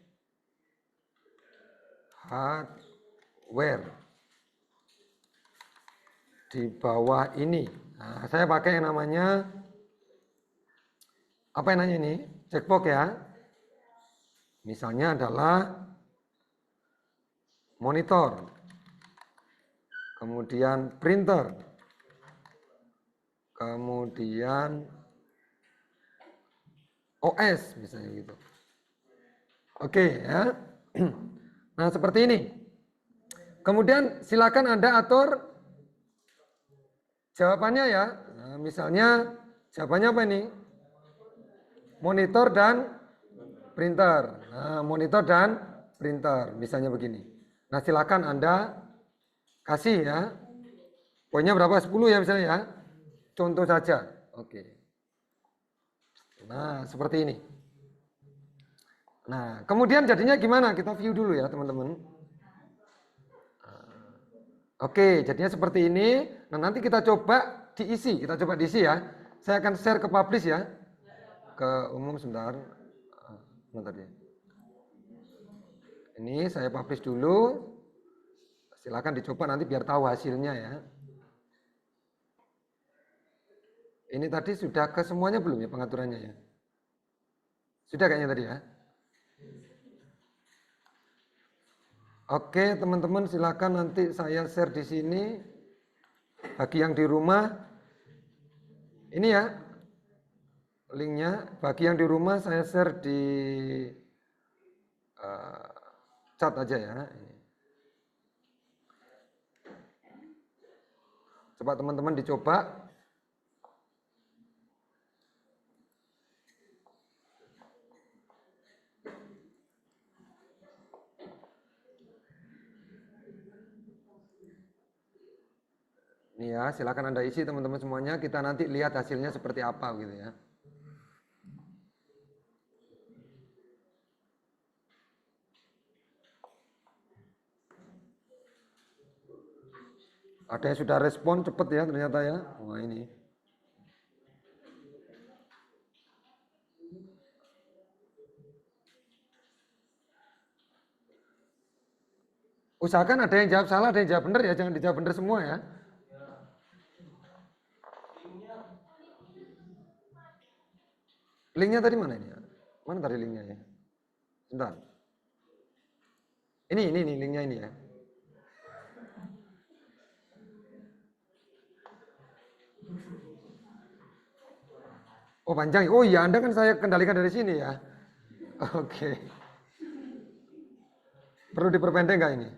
di bawah ini. Nah, saya pakai yang namanya apa yang namanya ini? Checkbox ya. Misalnya adalah monitor, kemudian printer, kemudian OS misalnya gitu. Oke ya. Nah, seperti ini. Kemudian silakan Anda atur jawabannya ya. Nah, misalnya jawabannya apa ini? Monitor dan printer. Nah, monitor dan printer misalnya begini. Nah, silakan Anda kasih ya. Poinnya berapa? 10 ya misalnya ya. Contoh saja. Oke. Nah, seperti ini. Nah, kemudian jadinya gimana? Kita view dulu ya, teman-teman. Oke, jadinya seperti ini. Nah, nanti kita coba diisi. Kita coba diisi ya. Saya akan share ke publish ya. Ke umum sebentar. Bentar ya. Ini saya publish dulu. Silakan dicoba nanti biar tahu hasilnya ya. Ini tadi sudah ke semuanya belum ya pengaturannya ya? Sudah kayaknya tadi ya? Oke, teman-teman silakan nanti saya share di sini. Bagi yang di rumah, ini ya linknya. Bagi yang di rumah saya share di chat aja ya. Coba teman-teman dicoba. Nih ya, silakan Anda isi teman-teman semuanya. Kita nanti lihat hasilnya seperti apa gitu ya. Ada yang sudah respon cepet ya ternyata ya. Wah ini. Usahakan ada yang jawab salah, ada yang jawab benar ya. Jangan dijawab benar semua ya. Linknya tadi mana ini ya? Mana tadi linknya ya? Sebentar. Ini linknya ini ya. Oh panjang. Oh iya, Anda kan saya kendalikan dari sini ya. Oke. Perlu diperpendek nggak ini?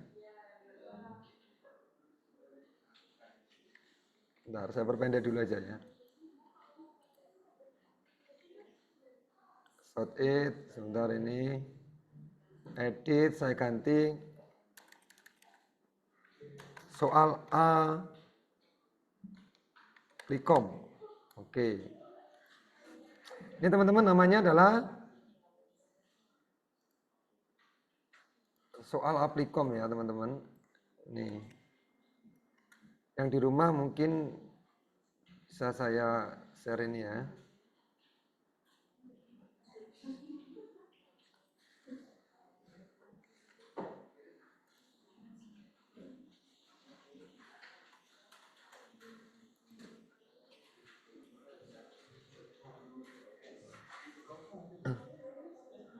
Bentar, saya perpendek dulu aja ya. Short it, sebentar ini. Edit, saya ganti. Soal A. Plikom. Oke. Ini teman-teman namanya adalah soal aplikom ya teman-teman. Nih. Yang di rumah mungkin bisa saya share ini ya.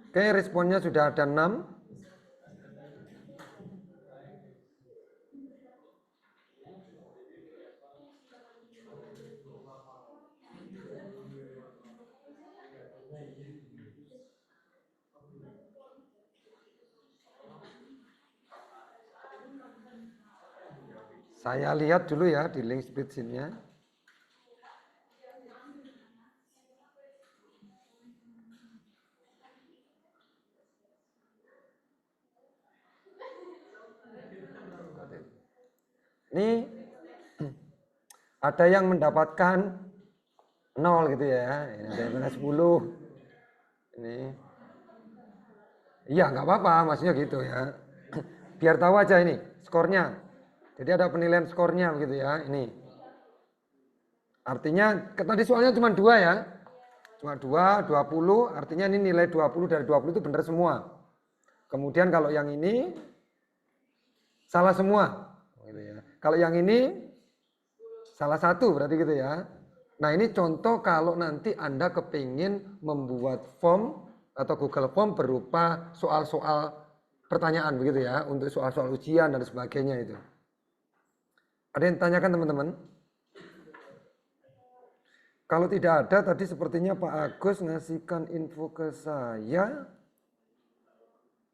Oke, responnya sudah ada 6. Saya lihat dulu ya di link spreadsheet-nya. Ini ada yang mendapatkan 0 gitu ya. Ini ada yang kena 10. Ini. Iya, nggak apa-apa, maksudnya gitu ya. Biar tahu aja ini skornya. Jadi ada penilaian skornya gitu ya. Ini. Artinya tadi soalnya cuma 2 ya. Cuma 2, 20, artinya ini nilai 20 dari 20 itu benar semua. Kemudian kalau yang ini salah semua. Gitu ya. Kalau yang ini salah satu berarti gitu ya. Nah ini contoh kalau nanti Anda kepingin membuat form atau Google Form berupa soal-soal pertanyaan begitu ya. Untuk soal-soal ujian dan sebagainya itu. Ada yang tanyakan teman-teman? Kalau tidak ada, tadi sepertinya Pak Agus ngasihkan info ke saya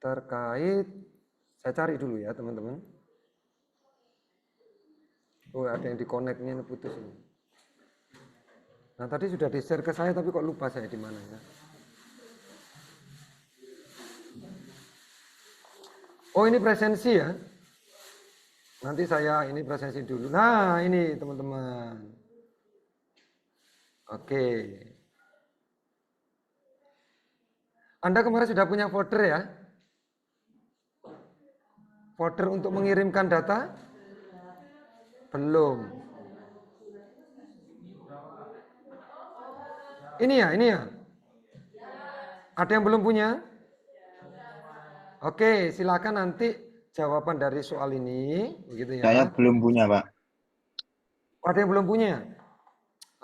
terkait, saya cari dulu ya teman-teman. Oh ada yang di-connect-nya putus ini. Nah tadi sudah di-share ke saya tapi kok lupa saya di mana ya. Oh ini presensi ya. Nanti saya ini presensi dulu. Nah ini teman-teman. Oke. Anda kemarin sudah punya folder ya? Folder untuk mengirimkan data? Belum. Ini ya. Ada yang belum punya? Oke, silakan nanti jawaban dari soal ini, begitu ya. Saya belum punya, Pak. Ada yang belum punya?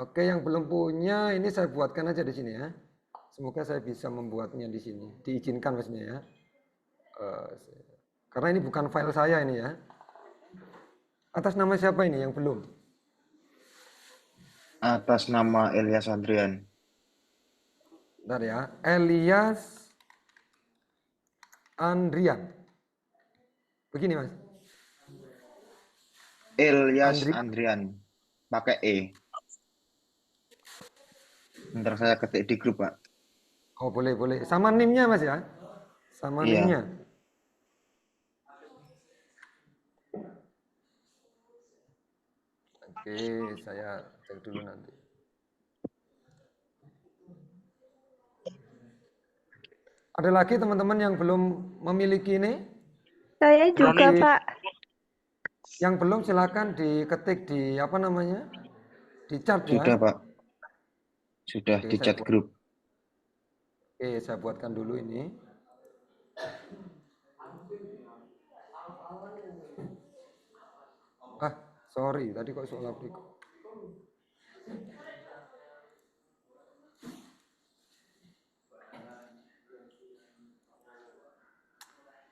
Oke, yang belum punya ini saya buatkan aja di sini ya. Semoga saya bisa membuatnya di sini. Diizinkan maksudnya ya. Eh, karena ini bukan file saya ini ya. Atas nama siapa ini yang belum? Atas nama Elias Andrian. Bentar ya. Elias Andrian. Begini Mas. Elias Andri. Andrian. Pakai E. Bentar saya ketik di grup, Pak. Oh boleh boleh. Sama NIM-nya Mas ya. Sama Iya. NIM-nya. Oke, saya cek dulu nanti. Ada lagi teman-teman yang belum memiliki ini? Saya juga, Di- Pak. Yang belum silakan diketik di apa namanya? Di chat ya. Sudah, Pak. Sudah Oke, di saya chat buat. grup. Oke, saya buatkan dulu ini. Ah, sorry, tadi kok soal aplikasi.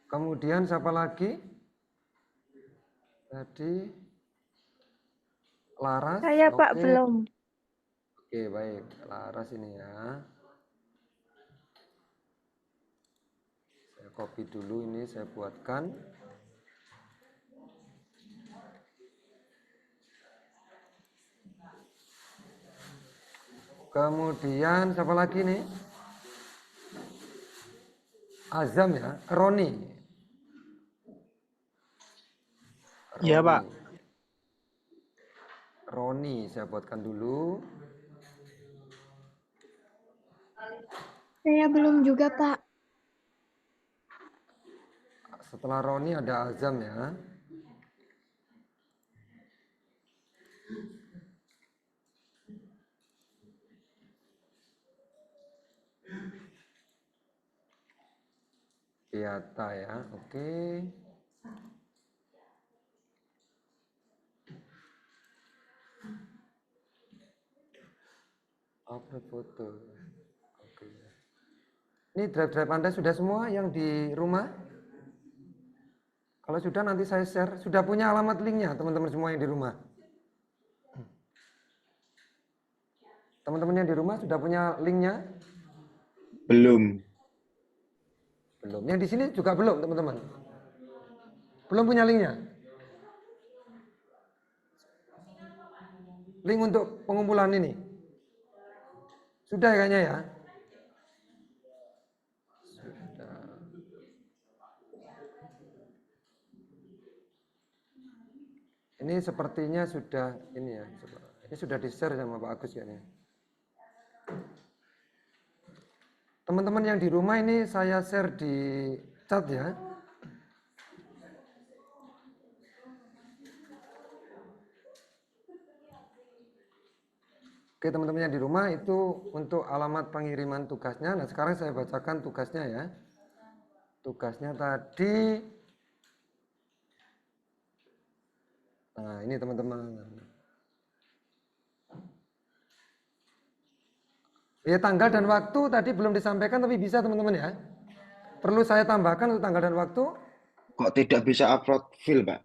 Kemudian siapa lagi? Tadi Laras. Saya, Pak, Oke. belum. Oke, baik. Laras ini ya. Saya copy dulu ini, saya buatkan. Kemudian siapa lagi nih? Azam ya, Roni. Iya, Pak. Roni, saya buatkan dulu. Saya belum juga, Pak. Setelah Roni ada Azam ya. Piata ya, oke. Upload foto. Oke. Ini drive-drive Anda sudah semua yang di rumah? Kalau sudah nanti saya share. Sudah punya alamat linknya teman-teman semua yang di rumah? Teman-teman yang di rumah sudah punya linknya? Belum. Belum. Yang di sini juga belum teman-teman? Belum punya linknya? Link untuk pengumpulan ini? Sudah ya kayaknya ya? Sudah. Ini sepertinya sudah ini ya. Ini sudah di-share sama Pak Agus kayaknya. Teman-teman yang di rumah ini saya share di chat ya. Oke teman-teman yang di rumah itu untuk alamat pengiriman tugasnya. Nah sekarang saya bacakan tugasnya ya. Tugasnya tadi. Nah ini teman-teman. Ya tanggal dan waktu tadi belum disampaikan tapi bisa teman-teman ya. Perlu saya tambahkan untuk tanggal dan waktu? Kok tidak bisa upload file, Pak?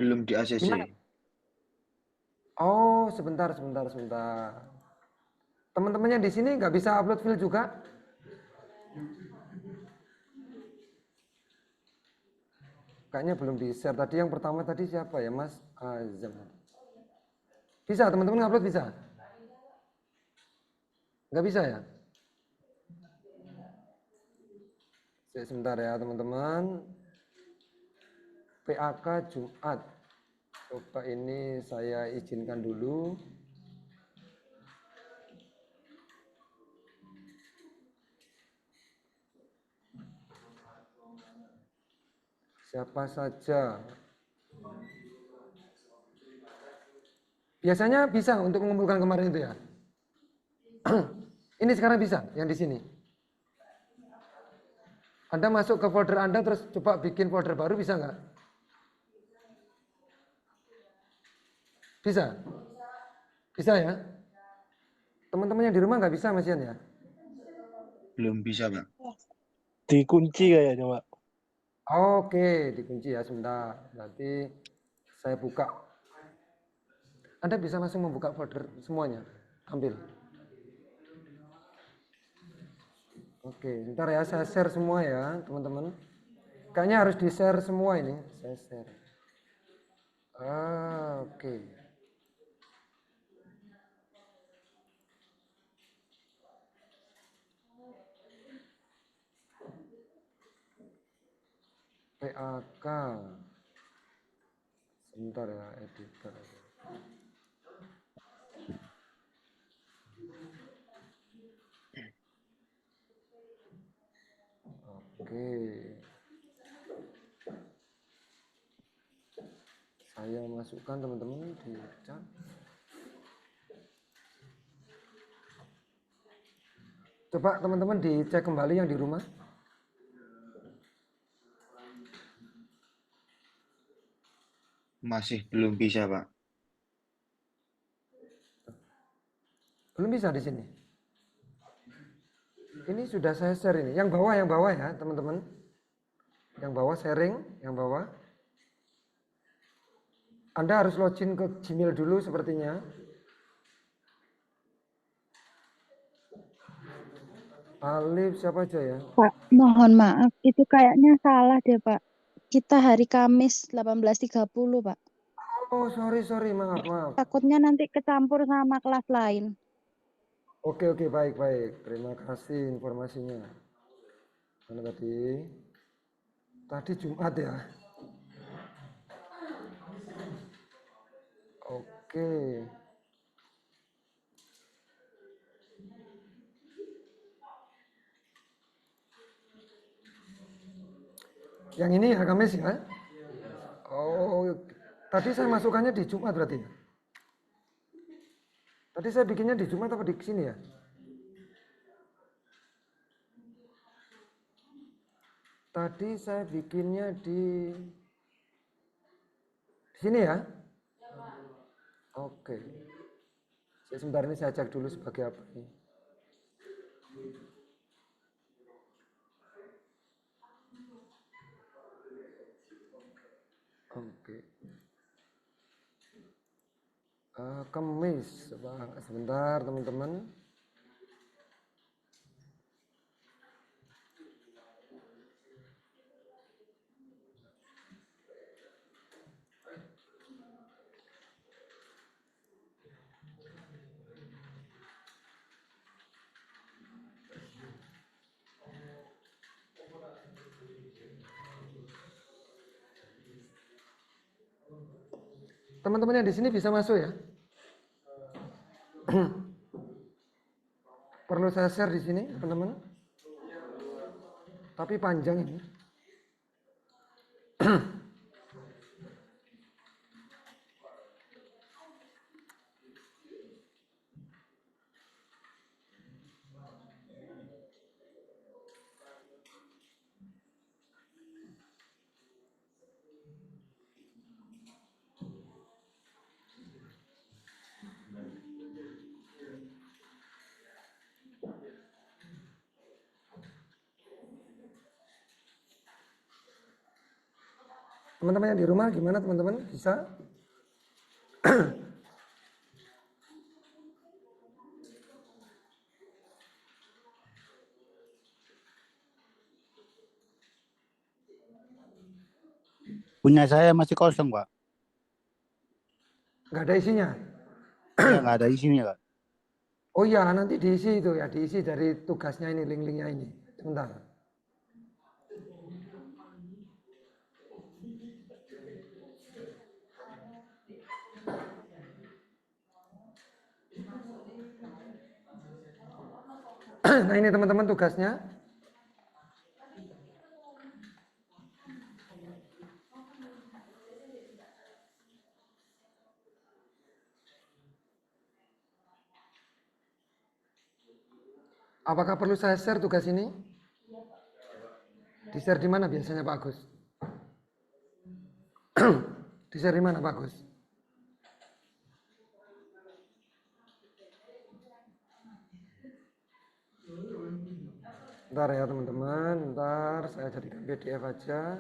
Belum di ACC. Gimana? Oh sebentar. Teman-temannya di sini nggak bisa upload file juga? Kayaknya belum di-share. Tadi yang pertama tadi siapa ya Mas Azam? Bisa teman-teman upload bisa? Nggak bisa ya? Sebentar ya teman-teman. PAK Jumat. Coba ini saya izinkan dulu. Siapa saja? Biasanya bisa untuk mengumpulkan kemarin itu ya. Ini sekarang bisa yang di sini. Anda masuk ke folder Anda terus coba bikin folder baru bisa nggak? Bisa? Bisa ya? Teman-teman yang di rumah nggak bisa Mas Ian ya? Belum bisa, Pak. Dikunci kayaknya, Pak. Oke, dikunci ya sebentar. Berarti saya buka. Anda bisa langsung membuka folder semuanya. Ambil. Oke, sebentar ya, saya share semua ya, teman-teman. Kayaknya harus di-share semua ini. Saya share. Oke. PAK. Sebentar ya, editor. Oke. Saya masukkan teman-teman di chat. Coba teman-teman dicek kembali yang di rumah. Masih belum bisa, Pak. Belum bisa di sini. Ini sudah saya share ini. Yang bawah ya, teman-teman. Yang bawah sharing, yang bawah. Anda harus login ke Gmail dulu sepertinya. Alif siapa aja ya? Pak, mohon maaf, itu kayaknya salah deh, Pak. Kita hari Kamis 18.30, Pak. Oh, sorry, maaf. Takutnya nanti kecampur sama kelas lain. Oke, baik. Terima kasih informasinya. Mana tadi? Tadi Jumat ya. Oke. Yang ini ya Kamis ya? Oh, tadi saya masukkannya di Jumat berarti ya? Tadi saya bikinnya di Jumat apa di sini ya? Tadi saya bikinnya di sini ya? Oke. Sebentar ini saya cek dulu sebagai apa ini. Oke. Kamis. Sebentar teman-teman. Teman-teman yang di sini bisa masuk ya? Perlu saya share di sini, teman-teman. Tapi panjang ini. Teman-teman yang di rumah gimana teman-teman? Bisa? Punya saya masih kosong, Pak. Nggak ada isinya? Ya, nggak ada isinya, Kak. Oh iya, nanti diisi itu ya, diisi dari tugasnya ini, link-linknya ini. Sebentar. Nah ini teman-teman tugasnya. Apakah perlu saya share tugas ini? Di-share di mana biasanya Pak Agus? Di-share di mana Pak Agus? Bentar ya teman-teman, bentar saya jadikan PDF aja.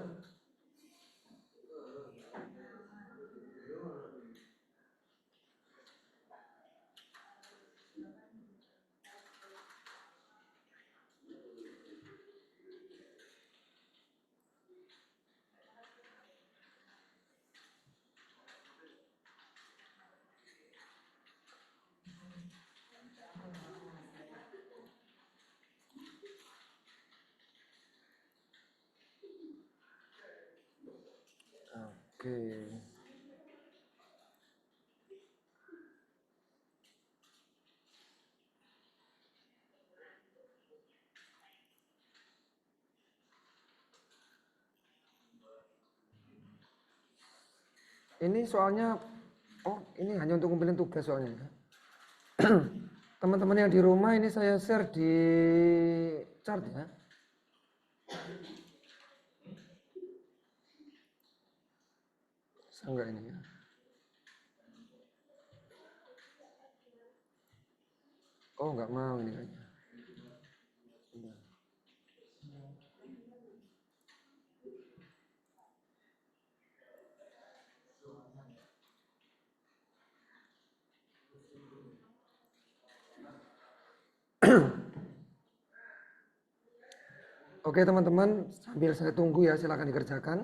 Oke. Ini soalnya, oh ini hanya untuk ngumpulin tugas soalnya. Teman-teman yang di rumah ini saya share di chart ya. Bisa enggak ini ya? Oh enggak mau ini kayaknya. Bentar. Oke teman-teman, sambil saya tunggu ya, silakan dikerjakan.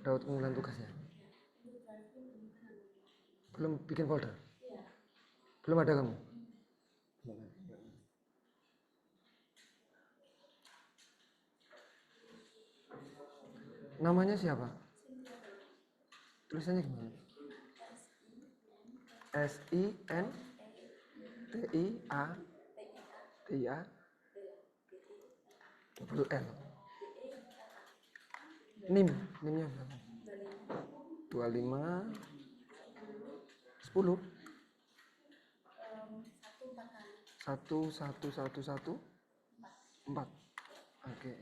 Daud pengumpulan tugasnya. Belum bikin folder? Belum ada kamu? Namanya siapa? Tulisannya gimana? SINTIA double L. NIM-nya berapa? 25 10 1111 4. Oke.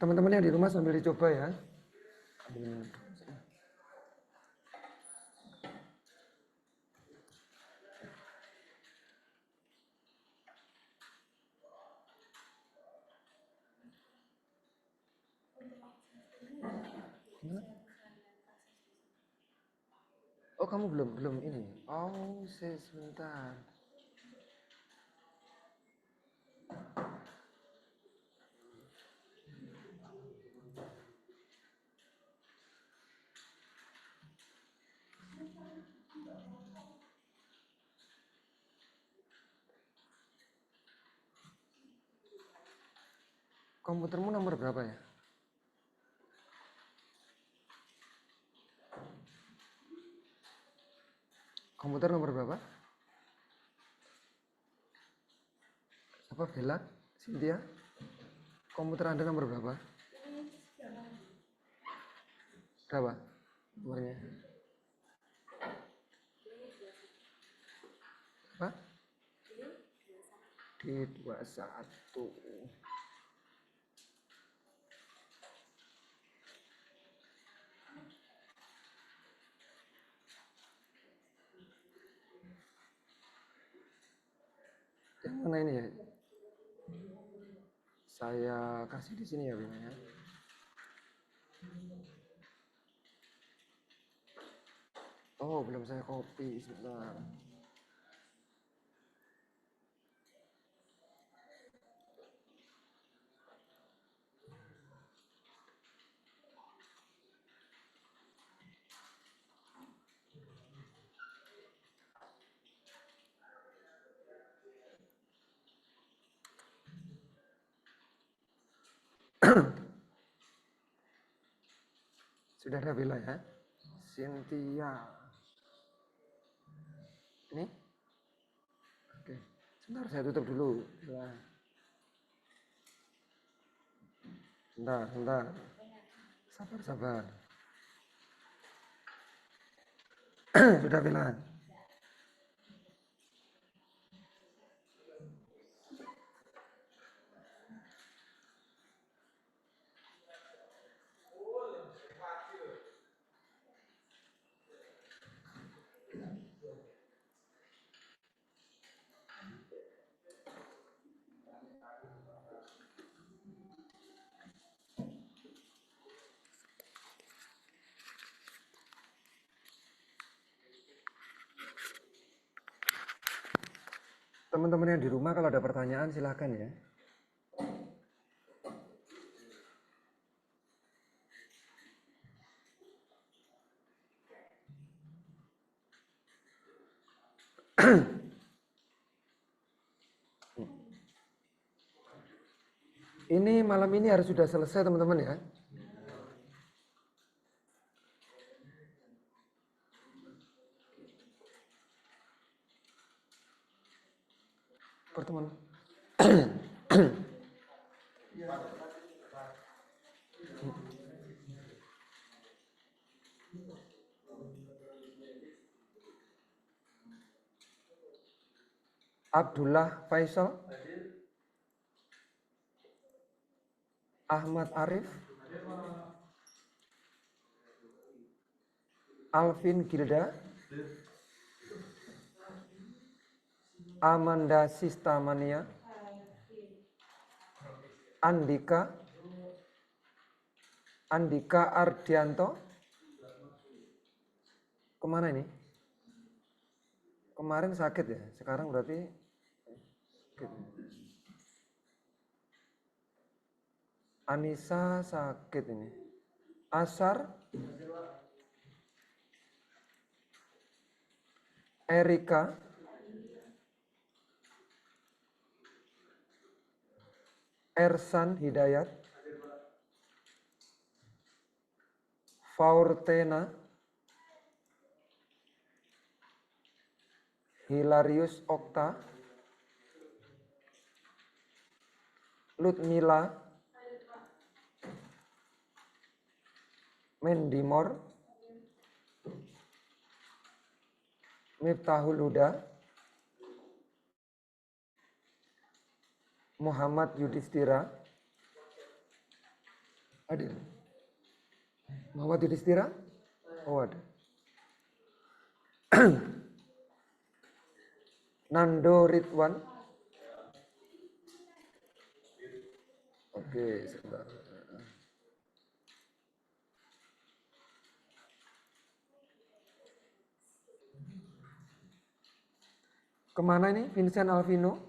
Teman-teman yang di rumah sambil dicoba ya. Oh kamu belum ini. Oh sebentar. Komputermu nomor berapa ya? Komputer nomor berapa? Apa Bella? Cynthia? Komputer Anda nomor berapa? Berapa nomornya? Apa? D21. Yang mana ini ya? Saya kasih di sini ya, Bina ya. Oh, belum saya copy sebentar. Sudah ada Bella ya? Cynthia. Ini? Oke. Sebentar saya tutup dulu. Bella. Sebentar. Sabar. Sudah Bella. Teman-teman yang di rumah kalau ada pertanyaan silahkan ya. Ini malam ini harus sudah selesai teman-teman ya. Pertemuan. Abdullah Faisal, Ahmad Arif, Alvin Gilda, Amanda Sistamania, Andika Ardianto. Kemana ini? Kemarin sakit ya, sekarang berarti sakit. Anissa sakit ini. Asar, Erika, Ersan Hidayat, Faurtena, Hilarius Okta, Ludmila, Mendimor, Miftahul Huda, Muhammad Yudhistira, hadir. Muhammad Yudhistira? Oh ada. Nando Ridwan. Oke, sebentar. Kemana ini? Vincent Alvino?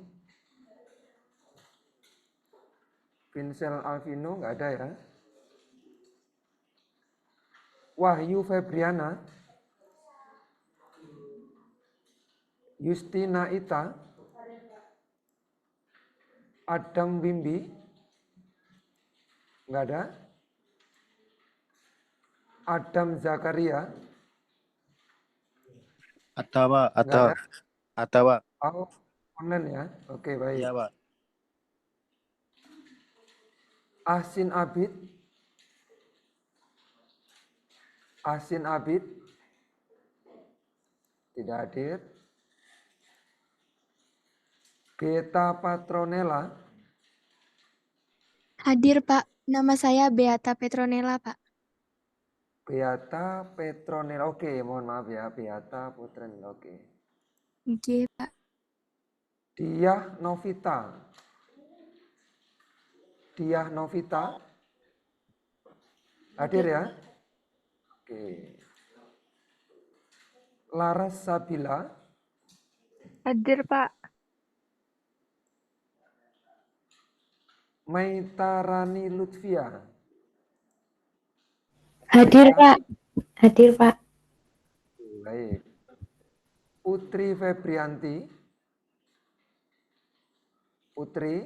Vincent Alvino nggak ada ya. Wahyu Febriana, Justina Ita, Adam Wimbi, nggak ada. Adam Zakaria, Atawa, nggak ada. Atawa. Oh, online ya. Oke, baik. Iya, Pak. Asin Abid, tidak hadir. Beta Patronella, Hadir, Pak. Nama saya Beata Petronella, Pak. Beata Petronella. Oke, mohon maaf ya, Beata Petronella. Oke. Oke, Pak. Diah Novita, hadir ya. Oke. Laras Sabila, Hadir, Pak. Maitarani Lutfia, Hadir, Pak. Hadir, Pak. baik. Putri Febrianti, Putri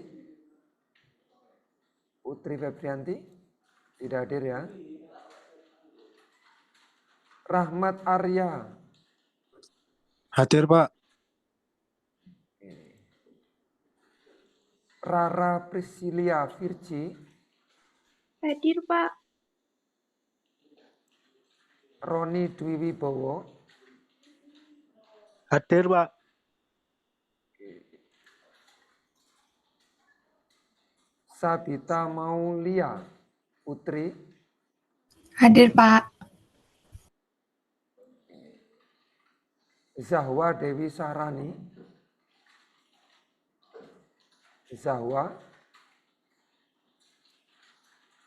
Febrianti, tidak hadir ya. Rahmat Arya, Hadir, Pak. Rara Priscilia Virci, Hadir, Pak. Roni Dwi Wibowo, Hadir, Pak. Sabita Maulia Putri, Hadir, Pak. Zahwa Dewi Sarani, Zahwa,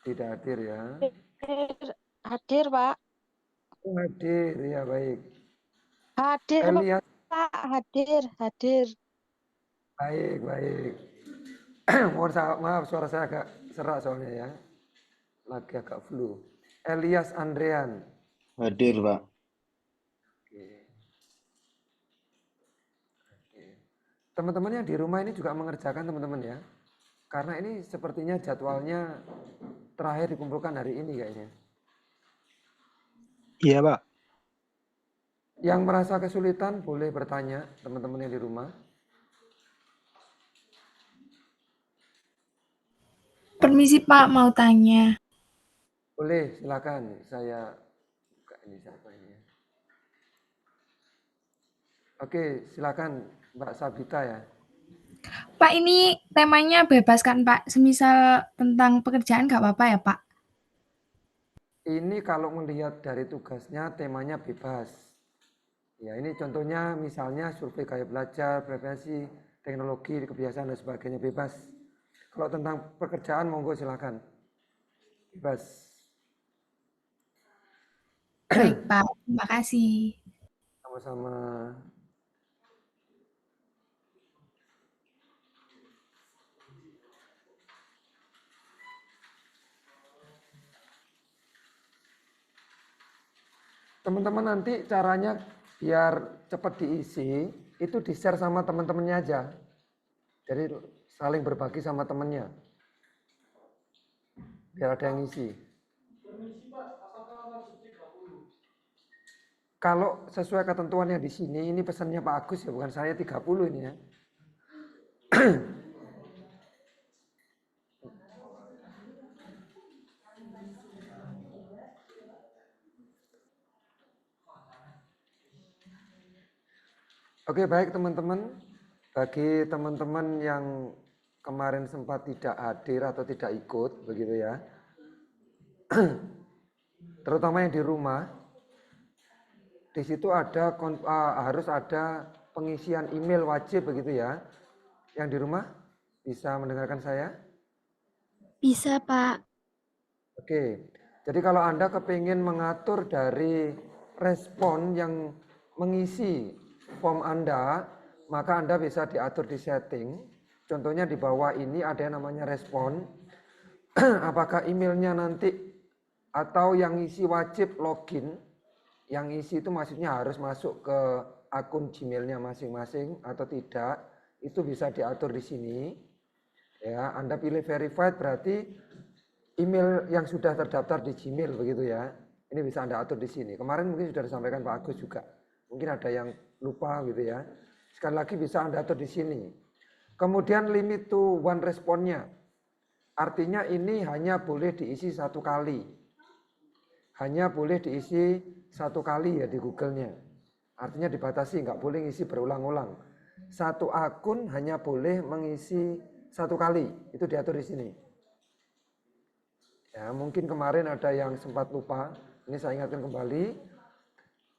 tidak hadir ya. Hadir, Pak. Oh, hadir ya, baik. Hadir, Elias, Pak. Hadir. Baik, baik. Maaf suara saya agak serak soalnya ya. Lagi agak flu. Elias Andrean. Hadir, Pak. Oke. Oke. Teman-teman yang di rumah ini juga mengerjakan teman-teman ya. Karena ini sepertinya jadwalnya terakhir dikumpulkan hari ini kayaknya. Iya, Pak. Yang merasa kesulitan boleh bertanya teman-teman yang di rumah. Permisi Pak, mau tanya. Boleh, silakan. Saya buka ini siapa ini ya. Oke, silakan Mbak Sabita ya. Pak, ini temanya bebas kan Pak? Semisal tentang pekerjaan nggak apa-apa ya Pak? Ini kalau melihat dari tugasnya temanya bebas. Ya, ini contohnya misalnya survei gaya belajar, preferensi, teknologi, kebiasaan dan sebagainya bebas. Kalau tentang pekerjaan monggo silakan. Bebas. Baik Pak, terima kasih. Sama-sama. Teman-teman nanti caranya biar cepat diisi, itu di-share sama teman-temannya aja. Jadi saling berbagi sama temannya. Biar ada yang isi. Kalau sesuai ketentuan yang di sini, ini pesannya Pak Agus ya, bukan saya 30 ini ya. Oke, baik teman-teman. Bagi teman-teman yang kemarin sempat tidak hadir atau tidak ikut, begitu ya. Terutama yang di rumah, di situ ada harus ada pengisian email wajib begitu ya. Yang di rumah bisa mendengarkan saya? Bisa, Pak. Oke. Jadi kalau Anda kepingin mengatur dari respon yang mengisi form Anda, maka Anda bisa diatur di setting. Contohnya di bawah ini ada yang namanya respon. Apakah emailnya nanti atau yang isi wajib login, yang isi itu maksudnya harus masuk ke akun Gmail-nya masing-masing atau tidak, itu bisa diatur di sini. Ya, Anda pilih verified berarti email yang sudah terdaftar di Gmail begitu ya. Ini bisa Anda atur di sini. Kemarin mungkin sudah disampaikan Pak Agus juga. Mungkin ada yang lupa gitu ya. Sekali lagi bisa Anda atur di sini. Kemudian limit to one responnya. Artinya ini hanya boleh diisi satu kali. Hanya boleh diisi satu kali ya di Google-nya. Artinya dibatasi, nggak boleh ngisi berulang-ulang. Satu akun hanya boleh mengisi satu kali. Itu diatur di sini. Ya, mungkin kemarin ada yang sempat lupa. Ini saya ingatkan kembali.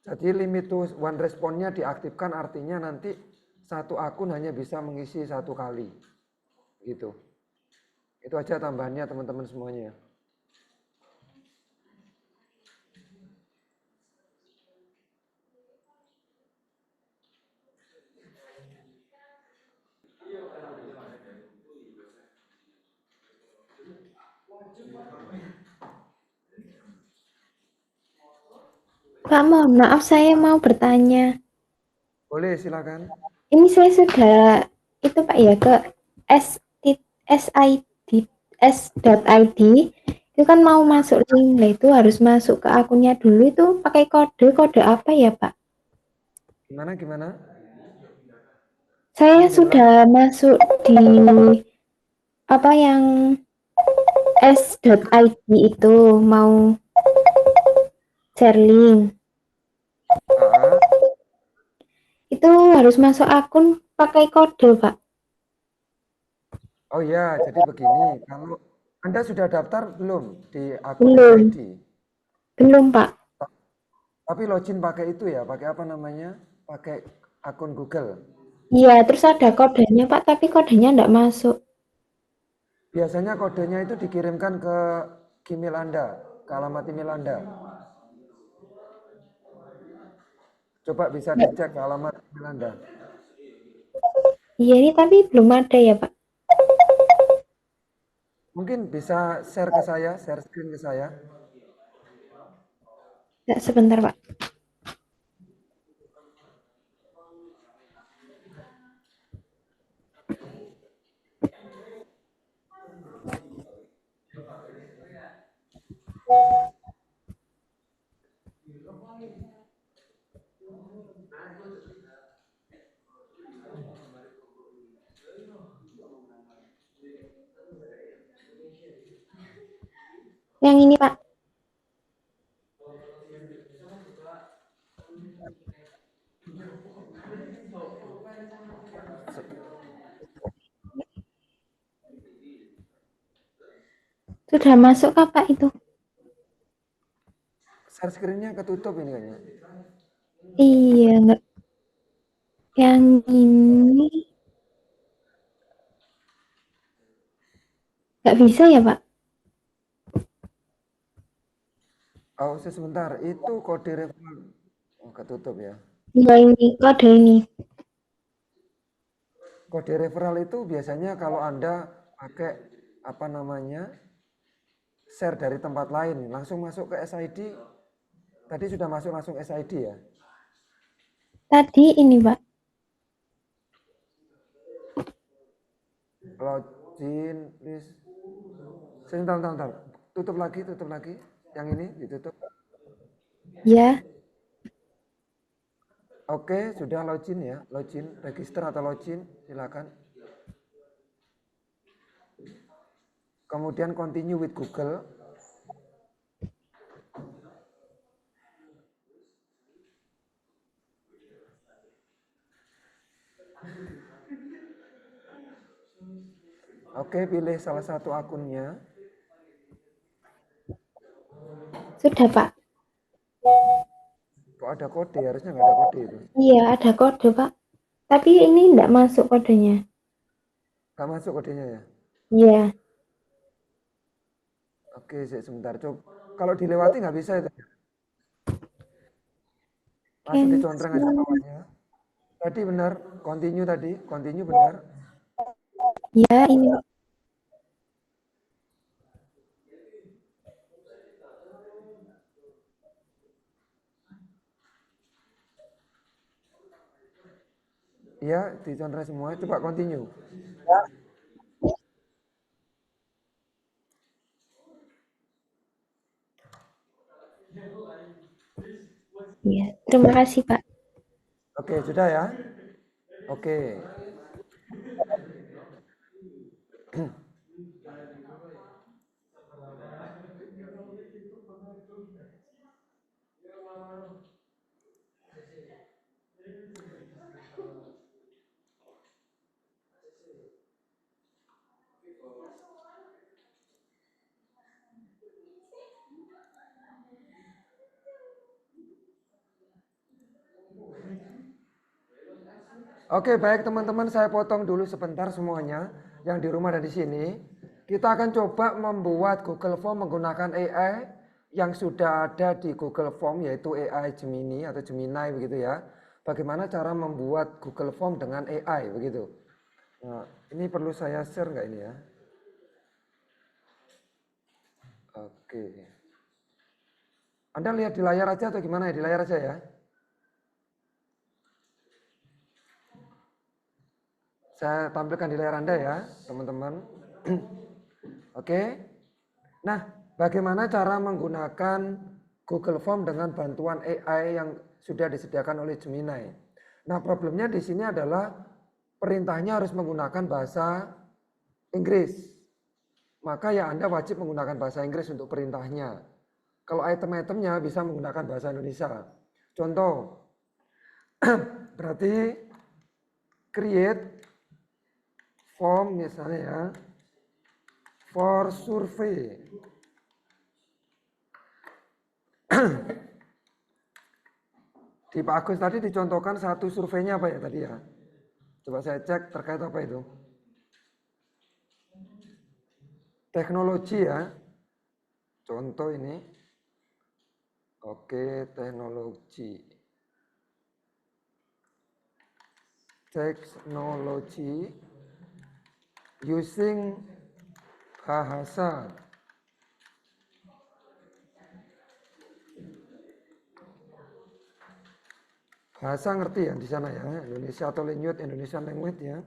Jadi limit to one responnya diaktifkan artinya nanti satu akun hanya bisa mengisi satu kali. Gitu. Itu aja tambahannya teman-teman semuanya. Pak, mohon maaf saya mau bertanya. Boleh silakan. Ini saya sudah itu Pak ya ke s.id itu kan mau masuk link, nah itu harus masuk ke akunnya dulu, itu pakai kode apa ya Pak? Gimana? Saya sudah masuk di apa yang s.id itu mau share link. Itu harus masuk akun pakai kode Pak. Oh ya, jadi begini, kalau Anda sudah daftar belum di akun Belum. SID? Belum Pak. Tapi login pakai itu ya, pakai apa namanya? Pakai akun Google. Iya, terus ada kodenya Pak, tapi kodenya enggak masuk. Biasanya kodenya itu dikirimkan ke Gmail Anda, ke alamat email Anda. Coba bisa dicek ke alamat email Anda. Iya ini tapi belum ada ya Pak. Mungkin bisa share ke saya, share screen ke saya. Nggak, sebentar Pak. Yang ini Pak. Sudah masuk kah Pak itu? Share screen-nya ketutup ini kayaknya. Iya, nggak. Yang ini nggak bisa ya Pak? Oh, sebentar, itu kode referral. Oh, ketutup ya. Iya ini kode ini. Kode referral itu biasanya kalau Anda pakai apa namanya? Share dari tempat lain, langsung masuk ke SID. Tadi sudah masuk langsung SID ya. Tadi ini Pak. Login, please. Sebentar. Tutup lagi. Yang ini ditutup. Ya, Oke, sudah login ya. Login, register atau login, silakan. Kemudian continue with Google. Oke, pilih salah satu akunnya. sudah Pak. Kok ada kode? Harusnya nggak ada kode itu. Iya, ada kode Pak. Tapi ini nggak masuk kodenya. Nggak masuk kodenya ya? Iya. Oke, sebentar. Coba. Kalau dilewati nggak bisa itu. Langsung dicontreng aja Cancel. bawahnya. Tadi benar, continue benar. Ya, ini Pak. Iya, dicontreng semua. Coba continue. Iya, terima kasih Pak. Oke, sudah ya. Oke. Oke, baik teman-teman, saya potong dulu sebentar semuanya yang di rumah dan di sini. Kita akan coba membuat Google Form menggunakan AI yang sudah ada di Google Form, yaitu AI Gemini atau Gemini begitu ya. Bagaimana cara membuat Google Form dengan AI begitu. Nah, ini perlu saya share nggak ini ya? Oke. Anda lihat di layar aja atau gimana ya? Di layar aja ya. Saya tampilkan di layar Anda ya, teman-teman. Oke. Nah, bagaimana cara menggunakan Google Form dengan bantuan AI yang sudah disediakan oleh Gemini? Nah, problemnya di sini adalah perintahnya harus menggunakan bahasa Inggris. Maka ya Anda wajib menggunakan bahasa Inggris untuk perintahnya. Kalau item-itemnya bisa menggunakan bahasa Indonesia. Contoh, berarti create form misalnya ya, for survey. Di Pak Agus tadi dicontohkan satu surveinya apa ya tadi ya? Coba saya cek terkait apa itu. Teknologi ya. Contoh ini. Oke, teknologi. Technology using bahasa. Bahasa ngerti ya di sana ya, Indonesia atau language, Indonesian language ya.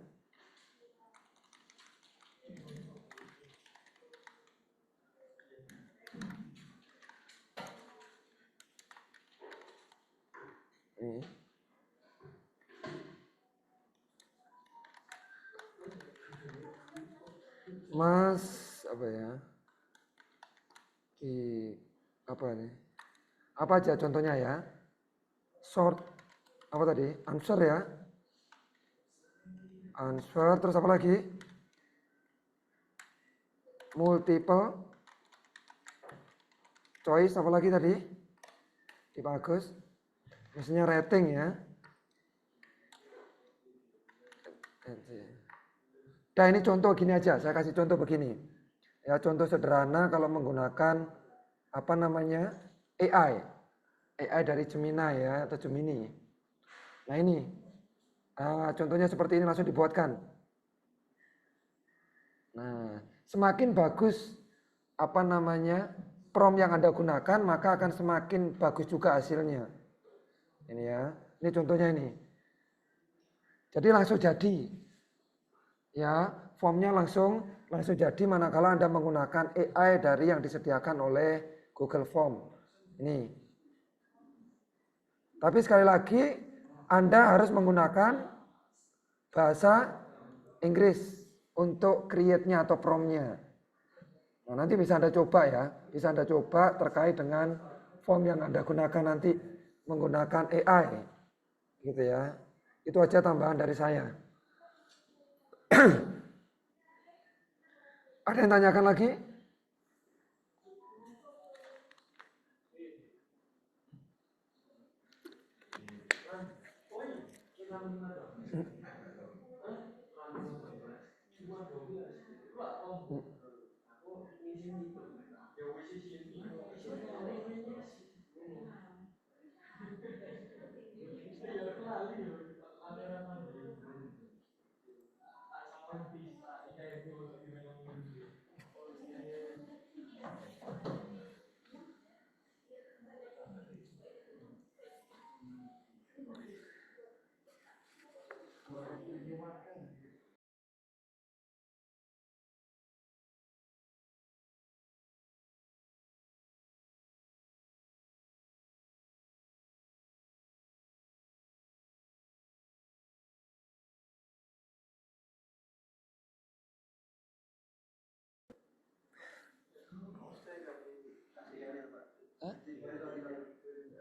Ini. Mas apa ya? Apa nih? Apa aja contohnya ya? Short apa tadi? Answer ya. Answer terus apa lagi? Multiple choice apa lagi tadi? Bagus. Misalnya rating ya. Nah ini contoh gini aja, saya kasih contoh begini. Ya contoh sederhana kalau menggunakan apa namanya AI. AI dari Gemini ya atau Gemini. Nah ini contohnya seperti ini langsung dibuatkan. Nah semakin bagus apa namanya prompt yang Anda gunakan maka akan semakin bagus juga hasilnya. Ini ya, ini contohnya ini. Jadi langsung jadi. Ya, formnya langsung jadi manakala Anda menggunakan AI dari yang disediakan oleh Google Form. Ini. Tapi sekali lagi Anda harus menggunakan bahasa Inggris untuk create-nya atau prompt-nya. Nah, nanti bisa Anda coba ya, bisa Anda coba terkait dengan form yang Anda gunakan nanti menggunakan AI. Gitu ya. Itu aja tambahan dari saya. Ada yang tanyakan lagi?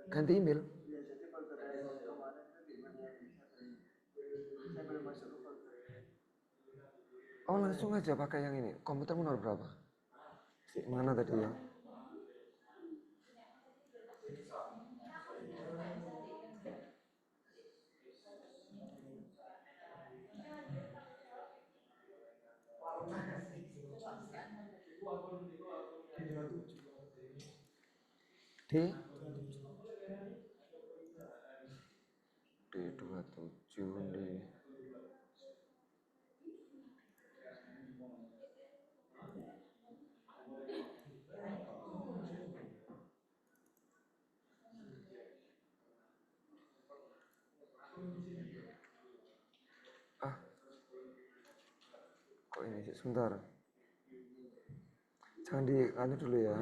Ganti email. Oh langsung aja pakai yang ini. Komputer nomor berapa? Mana tadi ya? D D27 D. Kok ini sih? Sebentar. Jangan di anu dulu ya.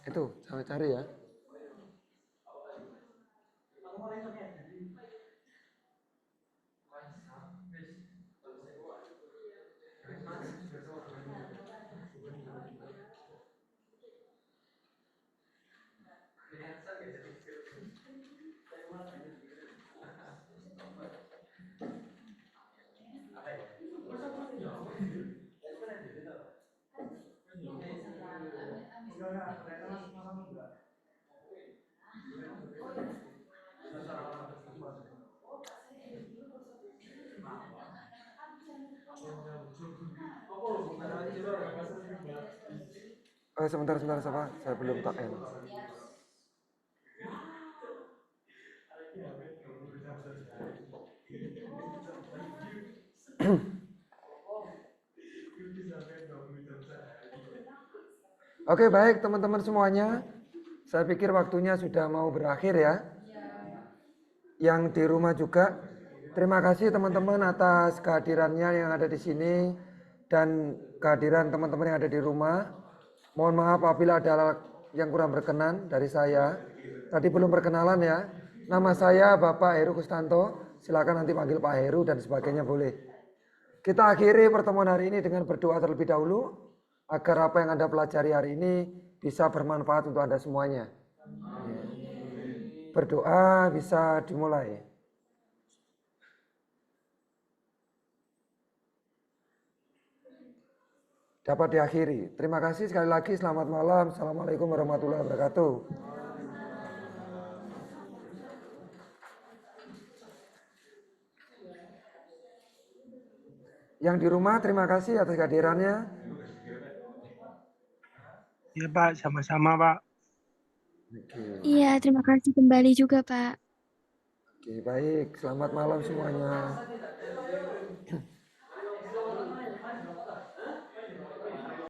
Itu, saya cari ya. Oh, sebentar, Pak. Saya belum tak end. Oke, baik teman-teman semuanya. Saya pikir waktunya sudah mau berakhir ya. Yang di rumah juga, terima kasih teman-teman atas kehadirannya yang ada di sini dan kehadiran teman-teman yang ada di rumah. Mohon maaf apabila ada yang kurang berkenan dari saya. Tadi belum perkenalan ya. Nama saya Bapak Heru Kustanto. Silakan nanti panggil Pak Heru dan sebagainya boleh. Kita akhiri pertemuan hari ini dengan berdoa terlebih dahulu agar apa yang Anda pelajari hari ini bisa bermanfaat untuk Anda semuanya. Berdoa bisa dimulai. Dapat diakhiri. Terima kasih sekali lagi. Selamat malam. Assalamualaikum warahmatullahi wabarakatuh. Yang di rumah terima kasih atas kehadirannya. Iya Pak, sama-sama Pak. Iya, terima kasih kembali juga, Pak. Oke, baik. Selamat malam semuanya.